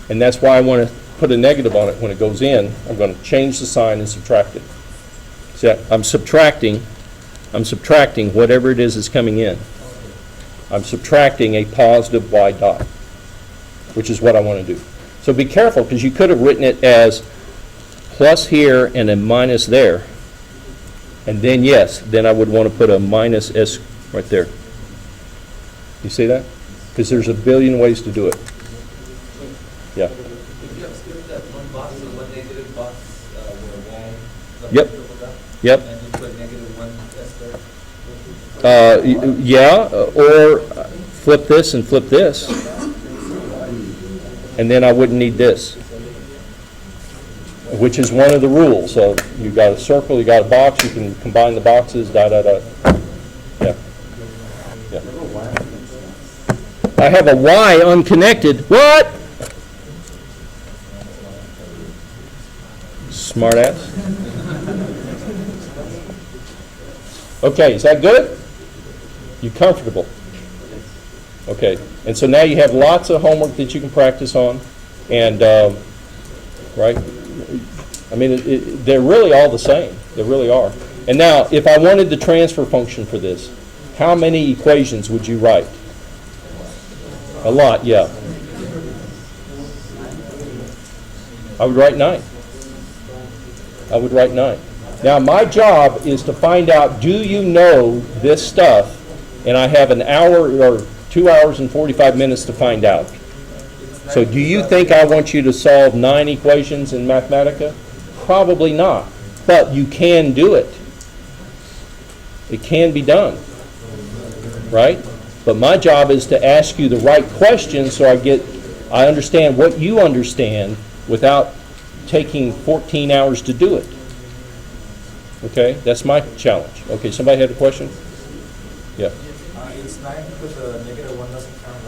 [SPEAKER 1] And that's why I want to put a negative on it when it goes in. I'm going to change the sign and subtract it. See, I'm subtracting whatever it is that's coming in. I'm subtracting a positive y dot, which is what I want to do. So be careful, because you could have written it as plus here and a minus there. And then, yes, then I would want to put a minus s right there. You see that? Because there's a billion ways to do it. Yeah.
[SPEAKER 7] If you have skipped that one box, so one negative box where y
[SPEAKER 1] Yep. Yep.
[SPEAKER 7] and you put -1 s there.
[SPEAKER 1] Yeah, or flip this and flip this. And then I wouldn't need this, which is one of the rules. So you've got a circle, you got a box, you can combine the boxes, Yeah. Yeah. I have a y unconnected. What? Smart ass. Okay, is that good? You comfortable? Okay, and so now you have lots of homework that you can practice on, and right? I mean, they're really all the same. They really are. And now, if I wanted the transfer function for this, how many equations would you write? A lot, yeah. I would write 9. I would write 9. Now, my job is to find out, do you know this stuff? And I have an hour or 2 hours and 45 minutes to find out. So do you think I want you to solve 9 equations in Mathematica? Probably not. But you can do it. It can be done. Right? But my job is to ask you the right questions so I understand what you understand without taking 14 hours to do it. Okay? That's my challenge. Okay, somebody had a question? Yeah.
[SPEAKER 2] It's 9 because the negative 1 doesn't count,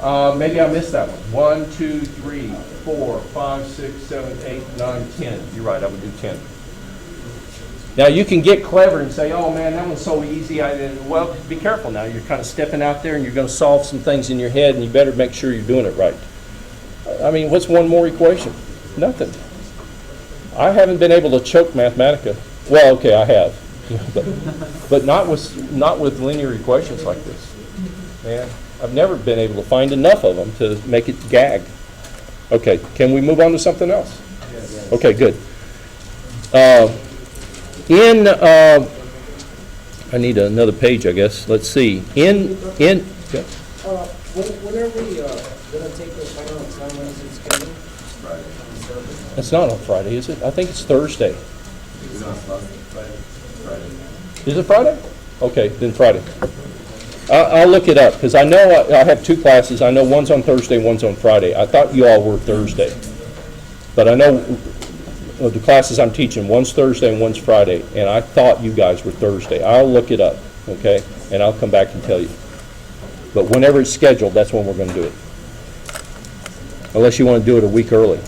[SPEAKER 2] right?
[SPEAKER 1] Maybe I missed that one. 1, 2, 3, 4, 5, 6, 7, 8, 9, 10. You're right, I would do 10. Now, you can get clever and say, oh, man, that one's so easy. Well, be careful now. You're kind of stepping out there and you're going to solve some things in your head, and you better make sure you're doing it right. I mean, what's one more equation? Nothing. I haven't been able to choke Mathematica. Well, okay, I have. but not with linear equations like this. Man, I've never been able to find enough of them to make it gag. Okay, can we move on to something else? Yes. Okay, good. I need another page, I guess. Let's see. Yeah.
[SPEAKER 8] When are we going to take the final exam? When is it scheduled?
[SPEAKER 3] Friday.
[SPEAKER 1] It's not on Friday, is it? I think it's Thursday.
[SPEAKER 3] It's not Friday.
[SPEAKER 1] Is it Friday? Okay, then Friday. I'll look it up, because I know I have 2 classes. I know one's on Thursday, one's on Friday. I thought you all were Thursday. But I know the classes I'm teaching, one's Thursday and one's Friday, and I thought you guys were Thursday. I'll look it up, okay, and I'll come back and tell you. But whenever it's scheduled, that's when we're going to do it. Unless you want to do it a week early.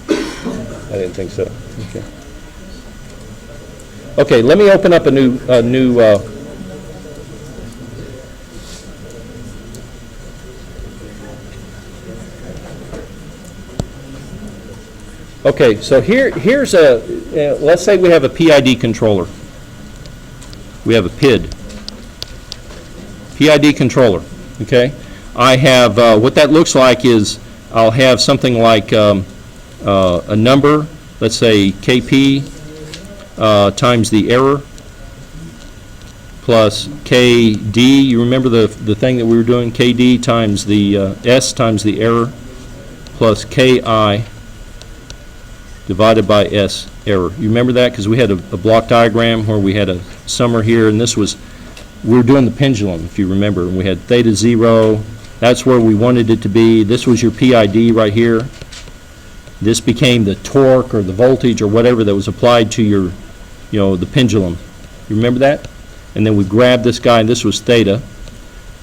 [SPEAKER 1] I didn't think so. Okay. Okay, let me open up a new okay, so here's let's say we have a PID controller. We have a PID controller, okay? I have, what that looks like is I'll have something like a number, let's say KP times the error plus KD. You remember the thing that we were doing? KD times the S times the error plus KI divided by S error. You remember that? Because we had a block diagram where we had a summer here, and we were doing the pendulum, if you remember, and we had theta 0. That's where we wanted it to be. This was your PID right here. This became the torque or the voltage or whatever that was applied to your, the pendulum. You remember that? And then we grabbed this guy, and this was theta,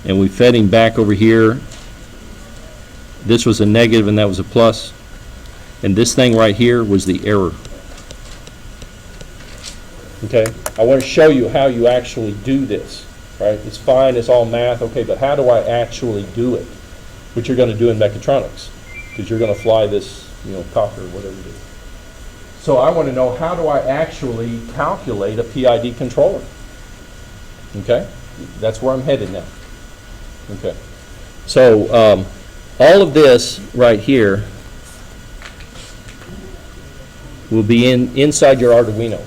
[SPEAKER 1] and we fed him back over here. This was a negative, and that was a plus. And this thing right here was the error. Okay? I want to show you how you actually do this. Right? It's fine, it's all math, okay, but how do I actually do it? Which you're going to do in mechatronics, because you're going to fly this, copper or whatever it is. So I want to know, how do I actually calculate a PID controller? Okay? That's where I'm headed now. Okay. So all of this right here will be inside your Arduino.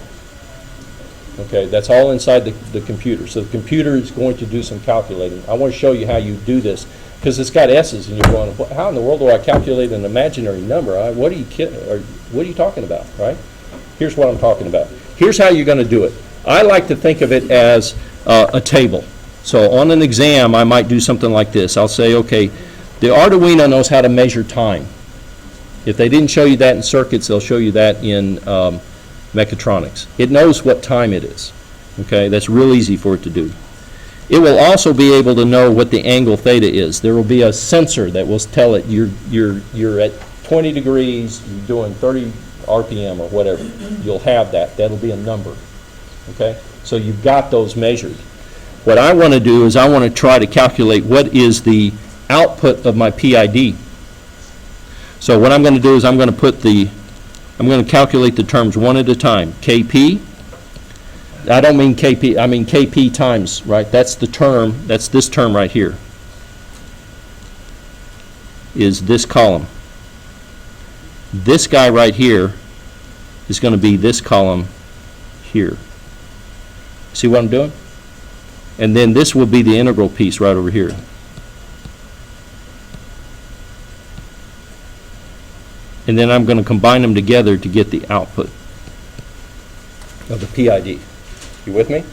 [SPEAKER 1] Okay, that's all inside the computer. So the computer is going to do some calculating. I want to show you how you do this, because it's got S's, and you're going, how in the world do I calculate an imaginary number? What are you kidding? Or what are you talking about, right? Here's what I'm talking about. Here's how you're going to do it. I like to think of it as a table. So on an exam, I might do something like this. I'll say, okay, the Arduino knows how to measure time. If they didn't show you that in circuits, they'll show you that in mechatronics. It knows what time it is. Okay, that's real easy for it to do. It will also be able to know what the angle theta is. There will be a sensor that will tell it you're at 20 degrees, you're doing 30 RPM or whatever. You'll have that. That'll be a number. Okay, so you've got those measured. What I want to do is I want to try to calculate what is the output of my PID. So what I'm going to do is I'm going to calculate the terms one at a time. KP, I don't mean KP, I mean KP times, right? That's the term, that's this term right here. is this column. This guy right here is going to be this column here. See what I'm doing? And then this will be the integral piece right over here. And then I'm going to combine them together to get the output of the PID. You with me?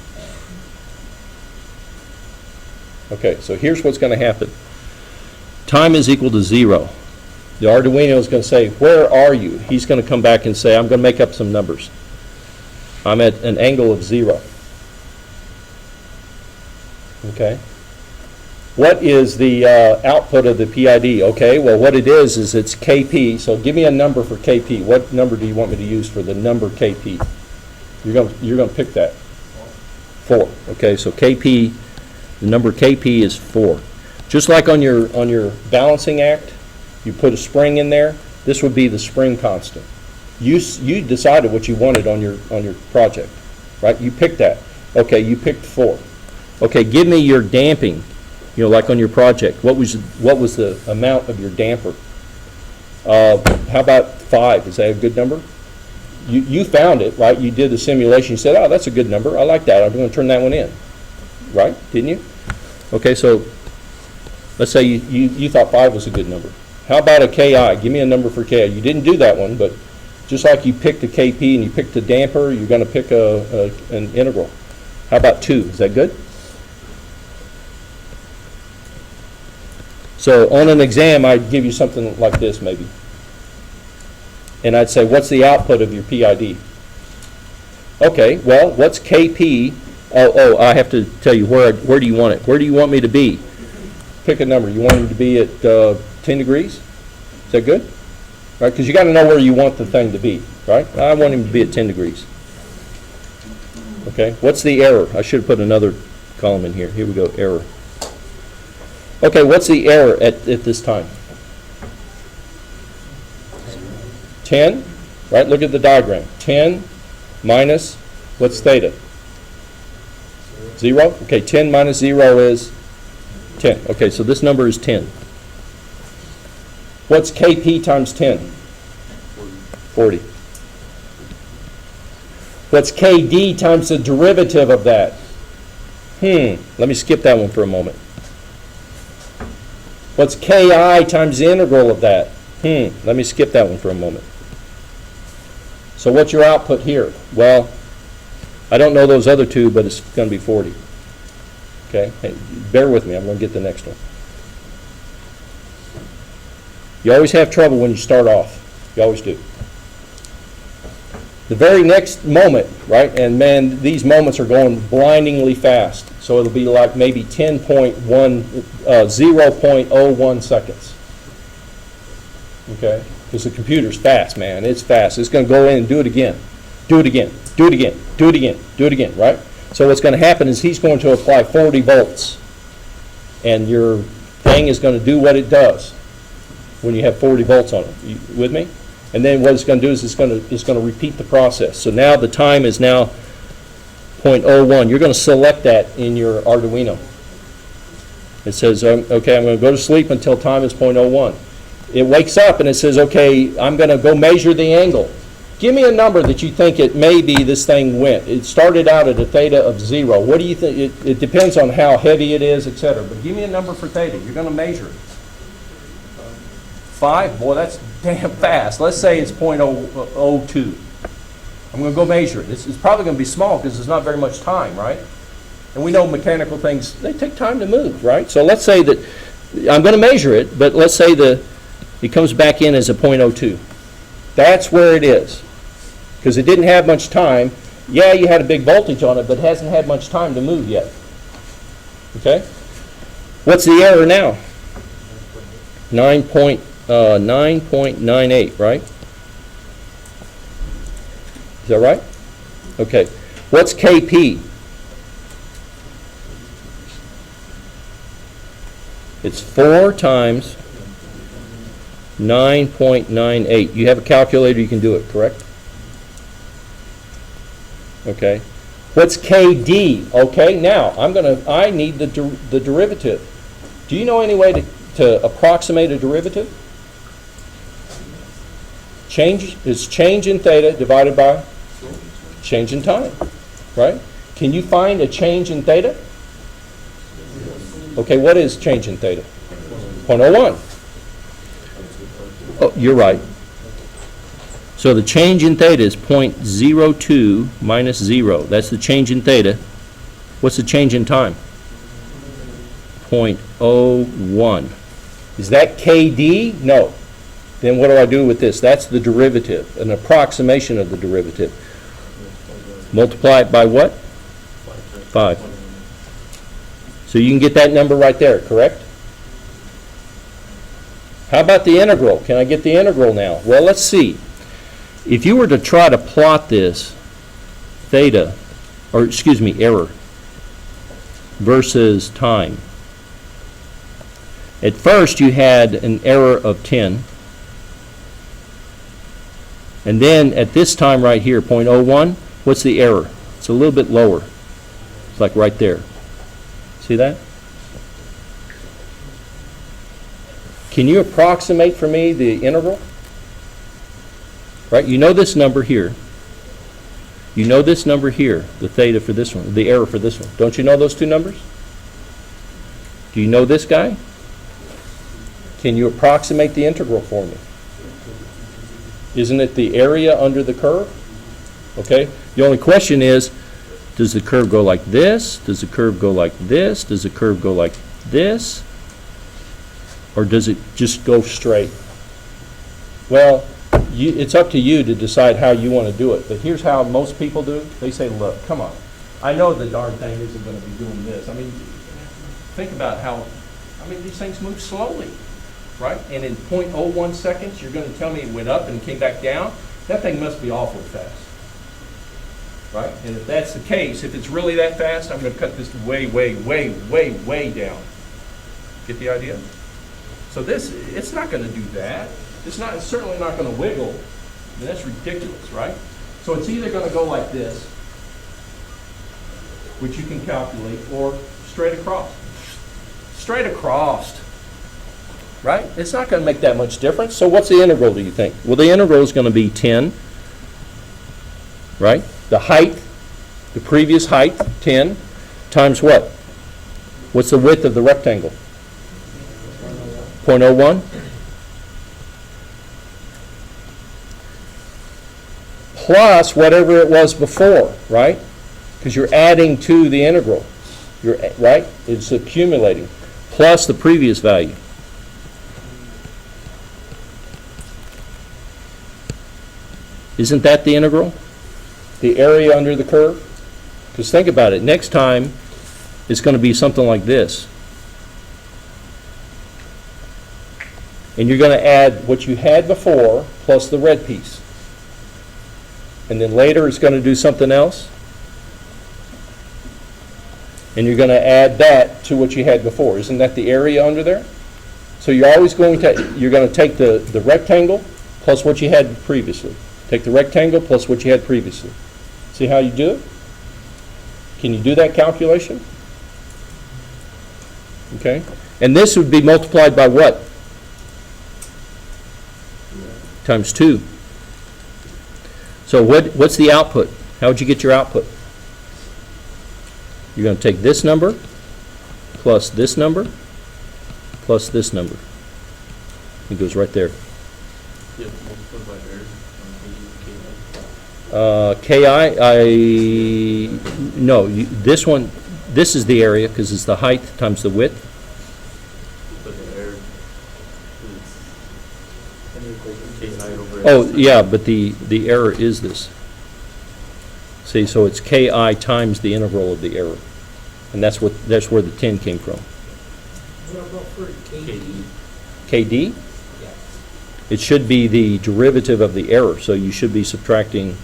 [SPEAKER 1] Okay, so here's what's going to happen. Time is equal to 0. The Arduino is going to say, where are you? He's going to come back and say, I'm going to make up some numbers. I'm at an angle of 0. Okay? What is the output of the PID? Okay, well what it is it's KP. So give me a number for KP. What number do you want me to use for the number KP? You're going to pick that. 4. Okay, so KP, the number KP is 4. Just like on your balancing act, you put a spring in there. This would be the spring constant. You decided what you wanted on your project, right? You picked that. Okay, you picked 4. Okay, give me your damping. You know, like on your project, what was the amount of your damper? How about 5? Is that a good number? You found it, right? You did the simulation. You said, oh, that's a good number. I like that. I'm going to turn that one in. Right? Didn't you? Okay, so let's say you thought 5 was a good number. How about a KI? Give me a number for KI. You didn't do that one, but just like you picked a KP and you picked a damper, you're going to pick an integral. How about 2? Is that good? So on an exam, I'd give you something like this maybe. And I'd say, what's the output of your PID? Okay, well, what's KP? Oh, I have to tell you, where do you want it? Where do you want me to be? Pick a number. You want him to be at 10 degrees? Is that good? Right, because you got to know where you want the thing to be, right? I want him to be at 10 degrees. Okay, what's the error? I should have put another column in here. Here we go, error. Okay, what's the error at this time? 10, right? Look at the diagram. 10 minus, what's theta? 0? Okay, 10 minus 0 is 10. Okay, so this number is 10. What's KP times 10? 40. What's KD times the derivative of that? Let me skip that one for a moment. What's KI times the integral of that? Let me skip that one for a moment. So what's your output here? Well, I don't know those other two, but it's going to be 40. Okay? Hey, bear with me. I'm going to get the next one. You always have trouble when you start off. You always do. The very next moment, right? And man, these moments are going blindingly fast. So it'll be like maybe 0.01 seconds. Okay? Because the computer's fast, man. It's fast. It's going to go in and do it again. Do it again. Do it again. Do it again. Do it again, right? So what's going to happen is he's going to apply 40 volts. And your thing is going to do what it does when you have 40 volts on it. You with me? And then what it's going to do is it's going to repeat the process. So now the time is now 0.01. You're going to select that in your Arduino. It says, okay, I'm going to go to sleep until time is 0.01. It wakes up and it says, okay, I'm going to go measure the angle. Give me a number that you think it may be this thing went. It started out at a theta of 0. What do you think? It depends on how heavy it is, etc. But give me a number for theta. You're going to measure it. 5? Boy, that's damn fast. Let's say it's 0.02. I'm going to go measure it. It's probably going to be small because there's not very much time, right? And we know mechanical things, they take time to move, right? So let's say that I'm going to measure it, but let's say it comes back in as a 0.02. That's where it is. Because it didn't have much time. Yeah, you had a big voltage on it, but it hasn't had much time to move yet. Okay? What's the error now? 9.98, right? Is that right? Okay. What's KP? It's 4 times 9.98. You have a calculator, you can do it, correct? Okay. What's KD? Okay, now I need the derivative. Do you know any way to approximate a derivative? Change is change in theta divided by change in time, right? Can you find a change in theta? Okay, what is change in theta? 0.01. Oh, you're right. So the change in theta is 0.02 minus 0. That's the change in theta. What's the change in time? 0.01. Is that KD? No. Then what do I do with this? That's the derivative, an approximation of the derivative. Multiply it by what? 5. So you can get that number right there, correct? How about the integral? Can I get the integral now? Well, let's see. If you were to try to plot this theta, or excuse me, error, versus time. At first you had an error of 10. And then at this time right here, 0.01, what's the error? It's a little bit lower. It's like right there. See that? Can you approximate for me the integral? Right, you know this number here. You know this number here, the theta for this one, the error for this one. Don't you know those two numbers? Do you know this guy? Can you approximate the integral for me? Isn't it the area under the curve? Okay, the only question is, does the curve go like this? Does the curve go like this? Does the curve go like this? Or does it just go straight? Well, it's up to you to decide how you want to do it. But here's how most people do it. They say, look, come on. I know the darn thing isn't going to be doing this. I mean, think about how, these things move slowly, right? And in 0.01 seconds, you're going to tell me it went up and came back down? That thing must be awfully fast, right? And if that's the case, if it's really that fast, I'm going to cut this way, way, way, way, way down. Get the idea? So it's not going to do that. It's certainly not going to wiggle. I mean, that's ridiculous, right? So it's either going to go like this, which you can calculate, or straight across. Straight across, right? It's not going to make that much difference. So what's the integral, do you think? Well, the integral is going to be 10, right? The height, the previous height, 10, times what? What's the width of the rectangle? 0.01. Plus whatever it was before, right? Because you're adding to the integral, right? It's accumulating, plus the previous value. Isn't that the integral? The area under the curve? Because think about it, next time it's going to be something like this. And you're going to add what you had before plus the red piece. And then later it's going to do something else. And you're going to add that to what you had before. Isn't that the area under there? So you're always going to take the rectangle plus what you had previously. Take the rectangle plus what you had previously. See how you do it? Can you do that calculation? Okay. And this would be multiplied by what? Times 2. So what's the output? How would you get your output? You're going to take this number plus this number plus this number. It goes right there. This is the area because it's the height times the width. Oh, yeah, but the error is this. See, so it's Ki times the integral of the error. And that's where the 10 came from.
[SPEAKER 8] What about for KD?
[SPEAKER 1] KD?
[SPEAKER 8] Yeah.
[SPEAKER 1] It should be the derivative of the error, so you should be subtracting.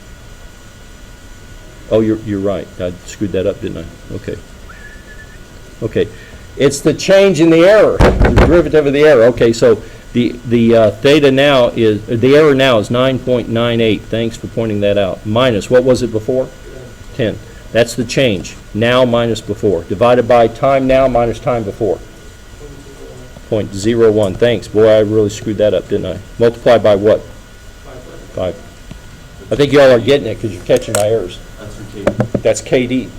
[SPEAKER 1] Oh, you're right. I screwed that up, didn't I? Okay. Okay. It's the change in the error, the derivative of the error. Okay, so the theta now is, the error now is 9.98. Thanks for pointing that out. Minus, what was it before? 10. That's the change. Now minus before. Divided by time now minus time before. .01. Thanks. Boy, I really screwed that up, didn't I? Multiply by what? 5. I think y'all are getting it because you're catching my errors.
[SPEAKER 3] That's for KD.
[SPEAKER 1] That's KD.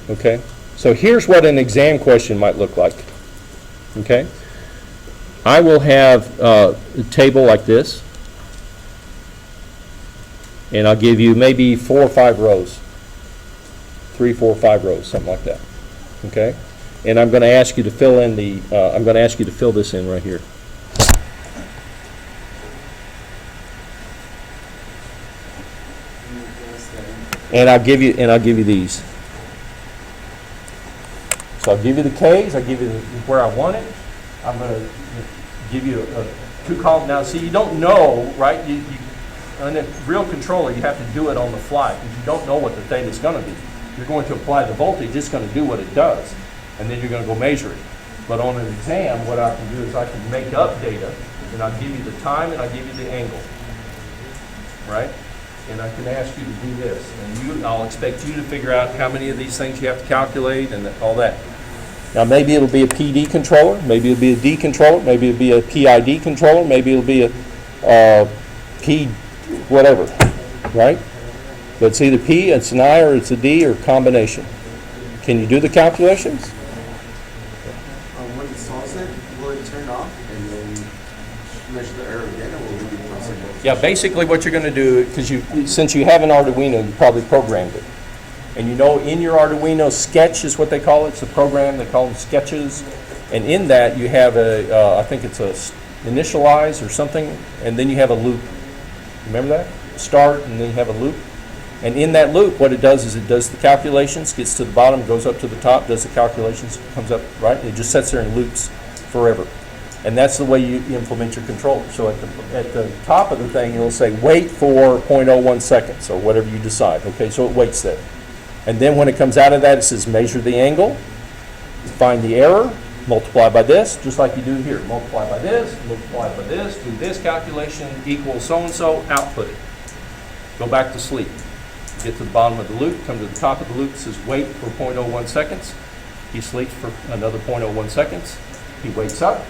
[SPEAKER 1] Okay? So here's what an exam question might look like. Okay? I will have a table like this, and I'll give you maybe 4 or 5 rows. 3, 4, 5 rows, something like that. Okay? And I'm going to ask you to fill in I'm going to ask you to fill this in right here. And I'll give you these. So I'll give you the K's, I'll give you where I want it. I'm going to give you a 2 column. Now, see, you don't know, right? On a real controller, you have to do it on the fly because you don't know what the theta is going to be. You're going to apply the voltage, it's going to do what it does, and then you're going to go measure it. But on an exam, what I can do is I can make up data, and I'll give you the time and I'll give you the angle, right? And I can ask you to do this, and I'll expect you to figure out how many of these things you have to calculate and all that. Now, maybe it'll be a PD controller, maybe it'll be a D controller, maybe it'll be a PID controller, maybe it'll be a P whatever, right? But it's either P, it's an I, or it's a D, or combination. Can you do the calculations?
[SPEAKER 3] When it solves it, will it turn off and then measure the error again, or will it be processing?
[SPEAKER 1] Yeah, basically what you're going to do, because since you have an Arduino, you probably programmed it. And you know in your Arduino, sketch is what they call it. It's a program, they call them sketches. And in that you have I think it's a initialize or something, and then you have a loop. Remember that? Start, and then you have a loop. And in that loop, what it does is it does the calculations, gets to the bottom, goes up to the top, does the calculations, comes up, right? It just sits there and loops forever. And that's the way you implement your controller. So at the top of the thing, it'll say wait for 0.01 seconds, or whatever you decide. Okay, so it waits there. And then when it comes out of that, it says measure the angle, find the error, multiply by this, just like you do here. Multiply by this, multiply by this, do this calculation equals so-and-so, output it. Go back to sleep. Get to the bottom of the loop, come to the top of the loop, it says wait for 0.01 seconds. He sleeps for another 0.01 seconds. He wakes up.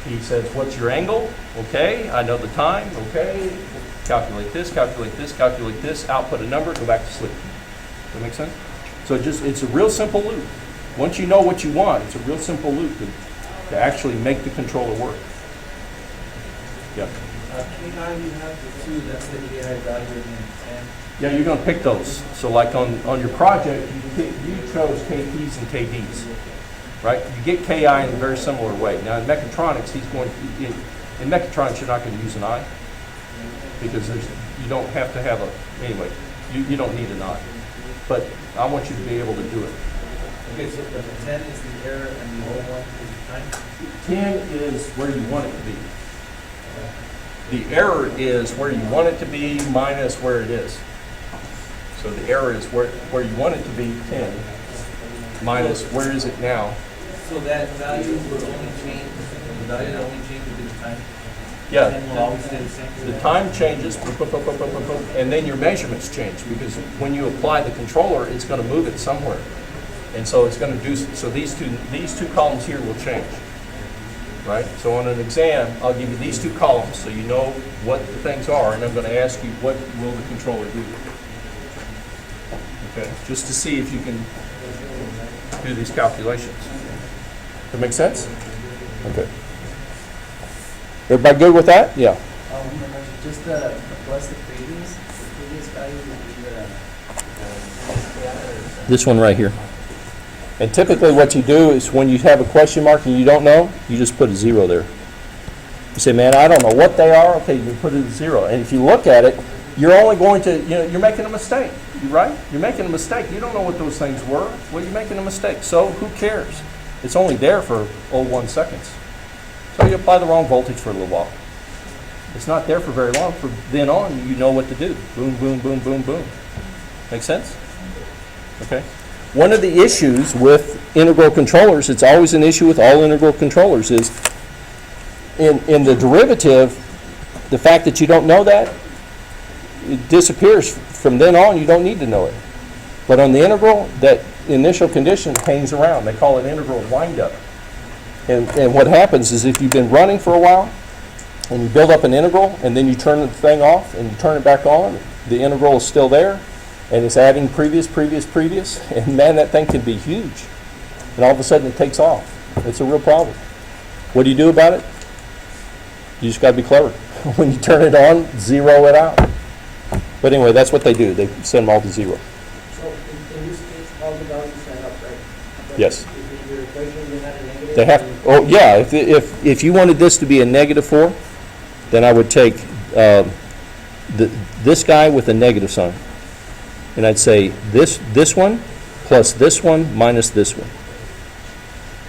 [SPEAKER 1] He says, what's your angle? Okay, I know the time. Okay, calculate this, calculate this, calculate this, output a number, go back to sleep. Does that make sense? So it's a real simple loop. Once you know what you want, it's a real simple loop to actually make the controller work. Yeah.
[SPEAKER 7] K9, you have the 2, that's the KI value, and then 10.
[SPEAKER 1] Yeah, you're going to pick those. So like on your project, you chose KPs and KDs, right? You get KI in a very similar way. Now in mechatronics, in mechatronics, you're not going to use an I because you don't have to have anyway, you don't need an I. But I want you to be able to do it.
[SPEAKER 7] Okay, so the 10 is the error and the 1 is the time?
[SPEAKER 1] 10 is where you want it to be. The error is where you want it to be minus where it is. So the error is where you want it to be, 10, minus where is it now.
[SPEAKER 7] So that value will only change, the value that only changes will be the time?
[SPEAKER 1] Yeah.
[SPEAKER 7] 10 will always stay the same?
[SPEAKER 1] The time changes, boop, boop, boop, boop, boop, boop, and then your measurements change because when you apply the controller, it's going to move it somewhere. And so it's going to do, so these two columns here will change, right? So on an exam, I'll give you these 2 columns so you know what the things are, and I'm going to ask you what will the controller do. Okay, just to see if you can do these calculations. That make sense? Okay. Everybody good with that? Yeah.
[SPEAKER 2] Just plus the previous value would be the
[SPEAKER 1] This one right here. And typically what you do is when you have a question mark and you don't know, you just put a 0 there. You say, man, I don't know what they are. Okay, you put it a 0. And if you look at it, you're only going to, you're making a mistake, right? You're making a mistake. You don't know what those things were. Well, you're making a mistake. So who cares? It's only there for 1 seconds. So you apply the wrong voltage for a little while. It's not there for very long. From then on, you know what to do. Boom, boom, boom, boom, boom. Make sense? Okay. One of the issues with integral controllers, it's always an issue with all integral controllers, is in the derivative, the fact that you don't know that, it disappears. From then on, you don't need to know it. But on the integral, that initial condition hangs around. They call it integral windup. And what happens is if you've been running for a while, and you build up an integral, and then you turn the thing off, and you turn it back on, the integral is still there, and it's adding previous, and man, that thing can be huge. And all of a sudden it takes off. It's a real problem. What do you do about it? You just got to be clever. When you turn it on, zero it out. But anyway, that's what they do. They send them all to zero.
[SPEAKER 8] So in this case, all the values stand up, right? But
[SPEAKER 1] Yes.
[SPEAKER 8] If your equation you had a negative.
[SPEAKER 1] They have, oh yeah, if you wanted this to be a -4, then I would take this guy with a negative sign. And I'd say this one plus this one minus this one.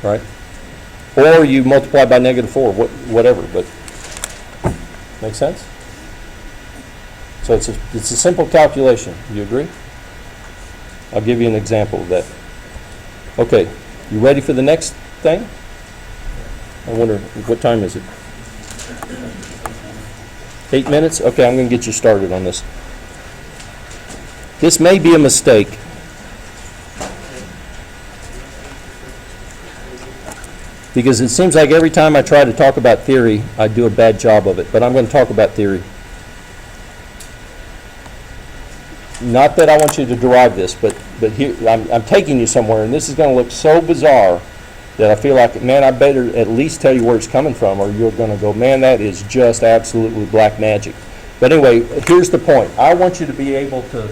[SPEAKER 1] Right? Or you multiply by -4, whatever, but make sense? So it's a simple calculation. You agree? I'll give you an example of that. Okay, you ready for the next thing? I wonder, what time is it? 8 minutes? Okay, I'm going to get you started on this. This may be a mistake. Because it seems like every time I try to talk about theory, I do a bad job of it. But I'm going to talk about theory. Not that I want you to derive this, but here I'm taking you somewhere, and this is going to look so bizarre that I feel like, man, I better at least tell you where it's coming from, or you're going to go, man, that is just absolutely black magic. But anyway, here's the point. I want you to be able to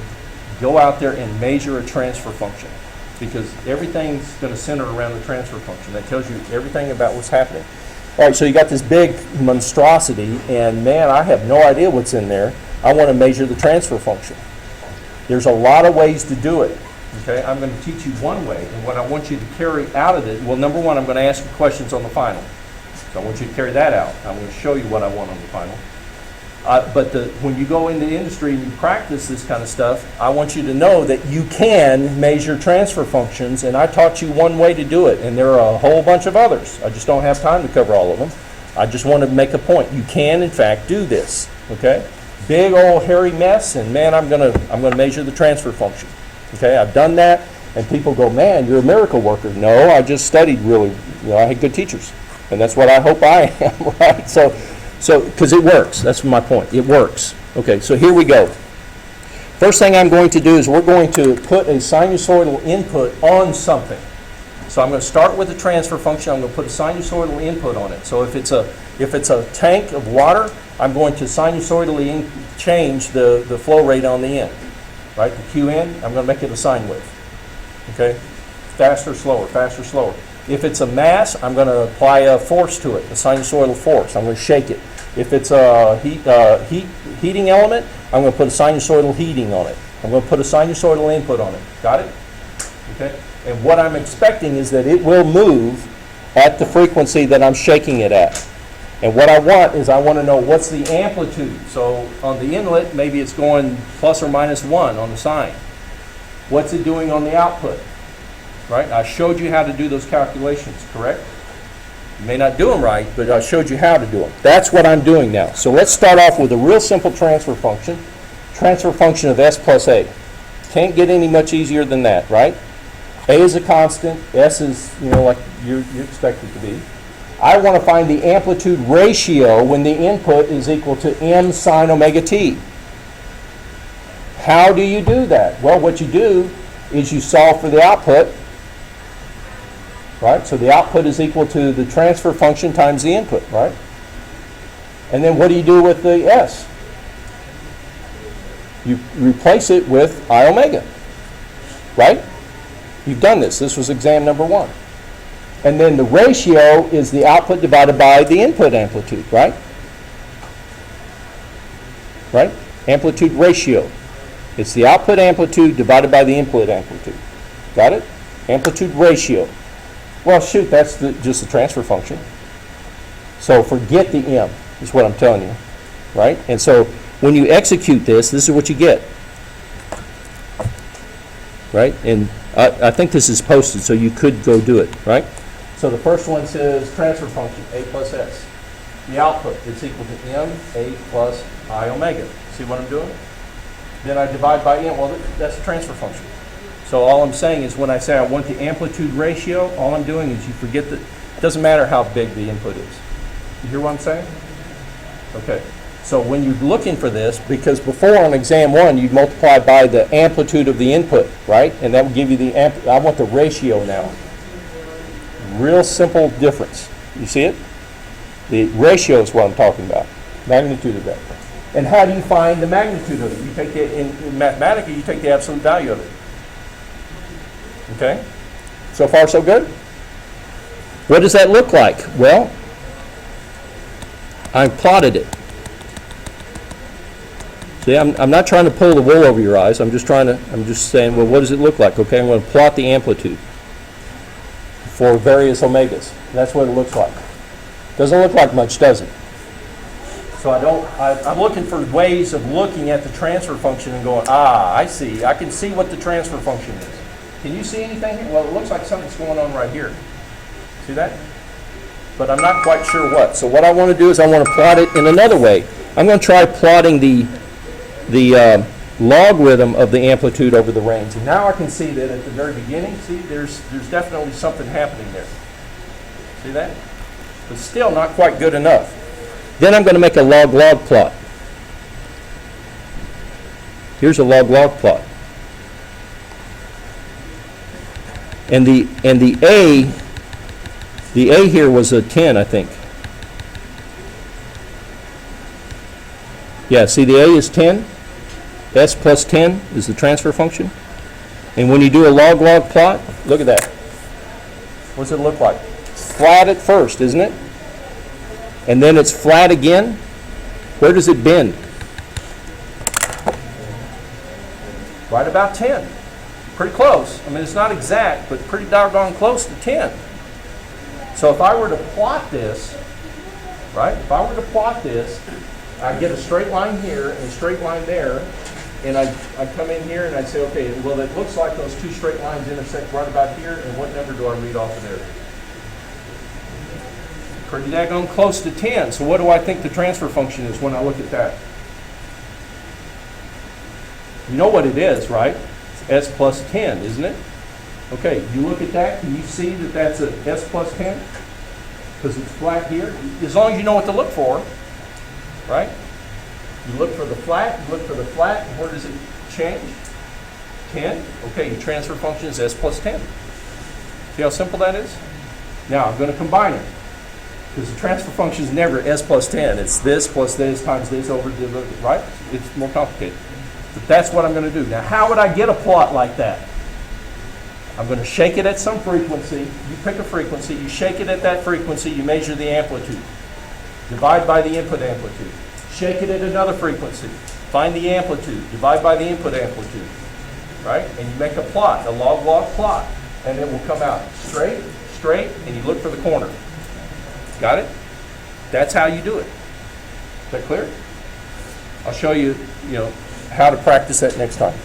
[SPEAKER 1] go out there and measure a transfer function, because everything's going to center around the transfer function. That tells you everything about what's happening. All right, so you got this big monstrosity, and man, I have no idea what's in there. I want to measure the transfer function. There's a lot of ways to do it. Okay, I'm going to teach you one way, and what I want you to carry out of it, well, number one, I'm going to ask you questions on the final. So I want you to carry that out. I'm going to show you what I want on the final. But when you go into the industry and you practice this kind of stuff, I want you to know that you can measure transfer functions, and I taught you one way to do it, and there are a whole bunch of others. I just don't have time to cover all of them. I just want to make a point. You can, in fact, do this. Okay, big old hairy mess, and man, I'm gonna measure the transfer function. Okay, I've done that, and people go, man, you're a miracle worker. No, I just studied really. I had good teachers, and that's what I hope I am. Right? So, because it works. That's my point. It works. Okay, so here we go. First thing I'm going to do is we're going to put a sinusoidal input on something. So I'm going to start with a transfer function. I'm going to put a sinusoidal input on it. So if it's a tank of water, I'm going to sinusoidally change the flow rate on the end. Right, the QN, I'm going to make it a sine wave. Okay, faster, slower, faster, slower. If it's a mass, I'm going to apply a force to it, a sinusoidal force. I'm going to shake it. If it's a heating element, I'm going to put a sinusoidal heating on it. I'm going to put a sinusoidal input on it. Got it? Okay. And what I'm expecting is that it will move at the frequency that I'm shaking it at. And what I want is I want to know what's the amplitude. So on the inlet, maybe it's going plus or minus 1 on the sine. What's it doing on the output? Right? I showed you how to do those calculations, correct? You may not do them right, but I showed you how to do them. That's what I'm doing now. So let's start off with a real simple transfer function. Transfer function of S plus A. Can't get any much easier than that, right? A is a constant. S is, like you expect it to be. I want to find the amplitude ratio when the input is equal to m sine omega t. How do you do that? Well, what you do is you solve for the output, right? So the output is equal to the transfer function times the input, right? And then what do you do with the S? You replace it with I omega, right? You've done this. This was exam number 1. And then the ratio is the output divided by the input amplitude, right? Right? Amplitude ratio. It's the output amplitude divided by the input amplitude. Got it? Amplitude ratio. Well, shoot, that's just the transfer function. So forget the m, is what I'm telling you. Right? And so when you execute this is what you get. Right? And I think this is posted, so you could go do it, right? So the first one says transfer function, A plus S. The output is equal to m, A plus I omega. See what I'm doing? Then I divide by n. Well, that's a transfer function. So all I'm saying is when I say I want the amplitude ratio, all I'm doing is you forget that it doesn't matter how big the input is. You hear what I'm saying? Okay. So when you're looking for this, because before on exam 1, you'd multiply by the amplitude of the input, right? And that would give you the I want the ratio now. Real simple difference. You see it? The ratio is what I'm talking about. Magnitude of that. And how do you find the magnitude of it? You take the, in mathematically, you take the absolute value of it. Okay? So far, so good? What does that look like? Well, I plotted it. See, I'm not trying to pull the wool over your eyes. I'm just saying, well, what does it look like? Okay, I'm going to plot the amplitude for various omegas. That's what it looks like. Doesn't look like much, does it? So I'm looking for ways of looking at the transfer function and going, I see. I can see what the transfer function is. Can you see anything here? Well, it looks like something's going on right here. See that? But I'm not quite sure what. So what I want to do is I want to plot it in another way. I'm going to try plotting the logarithm of the amplitude over the range. And now I can see that at the very beginning, see, there's definitely something happening there. See that? But still not quite good enough. Then I'm going to make a log-log plot. Here's a log-log plot. And the A here was a 10, I think. Yeah, see the A is 10. S plus 10 is the transfer function. And when you do a log-log plot, look at that. What does it look like? Flat at first, isn't it? And then it's flat again. Where does it bend? Right about 10. Pretty close. I mean, it's not exact, but pretty doggone close to 10. So if I were to plot this, right? If I were to plot this, I'd get a straight line here and a straight line there, and I'd come in here and I'd say, okay, well, it looks like those two straight lines intersect right about here, and what number do I read off of there? Pretty daggone close to 10. So what do I think the transfer function is when I look at that? You know what it is, right? It's S plus 10, isn't it? Okay, you look at that, can you see that that's a S plus 10? Because it's flat here. As long as you know what to look for, right? You look for the flat, you look for the flat, and where does it change? 10. Okay, your transfer function is S plus 10. See how simple that is? Now, I'm going to combine it. Because the transfer function is never S plus 10. It's this plus this times this over the, right? It's more complicated. But that's what I'm going to do. Now, how would I get a plot like that? I'm going to shake it at some frequency. You pick a frequency. You shake it at that frequency. You measure the amplitude. Divide by the input amplitude. Shake it at another frequency. Find the amplitude. Divide by the input amplitude. Right? And you make a plot, a log-log plot. And it will come out straight, straight, and you look for the corner. Got it? That's how you do it. Is that clear? I'll show you, how to practice that next time.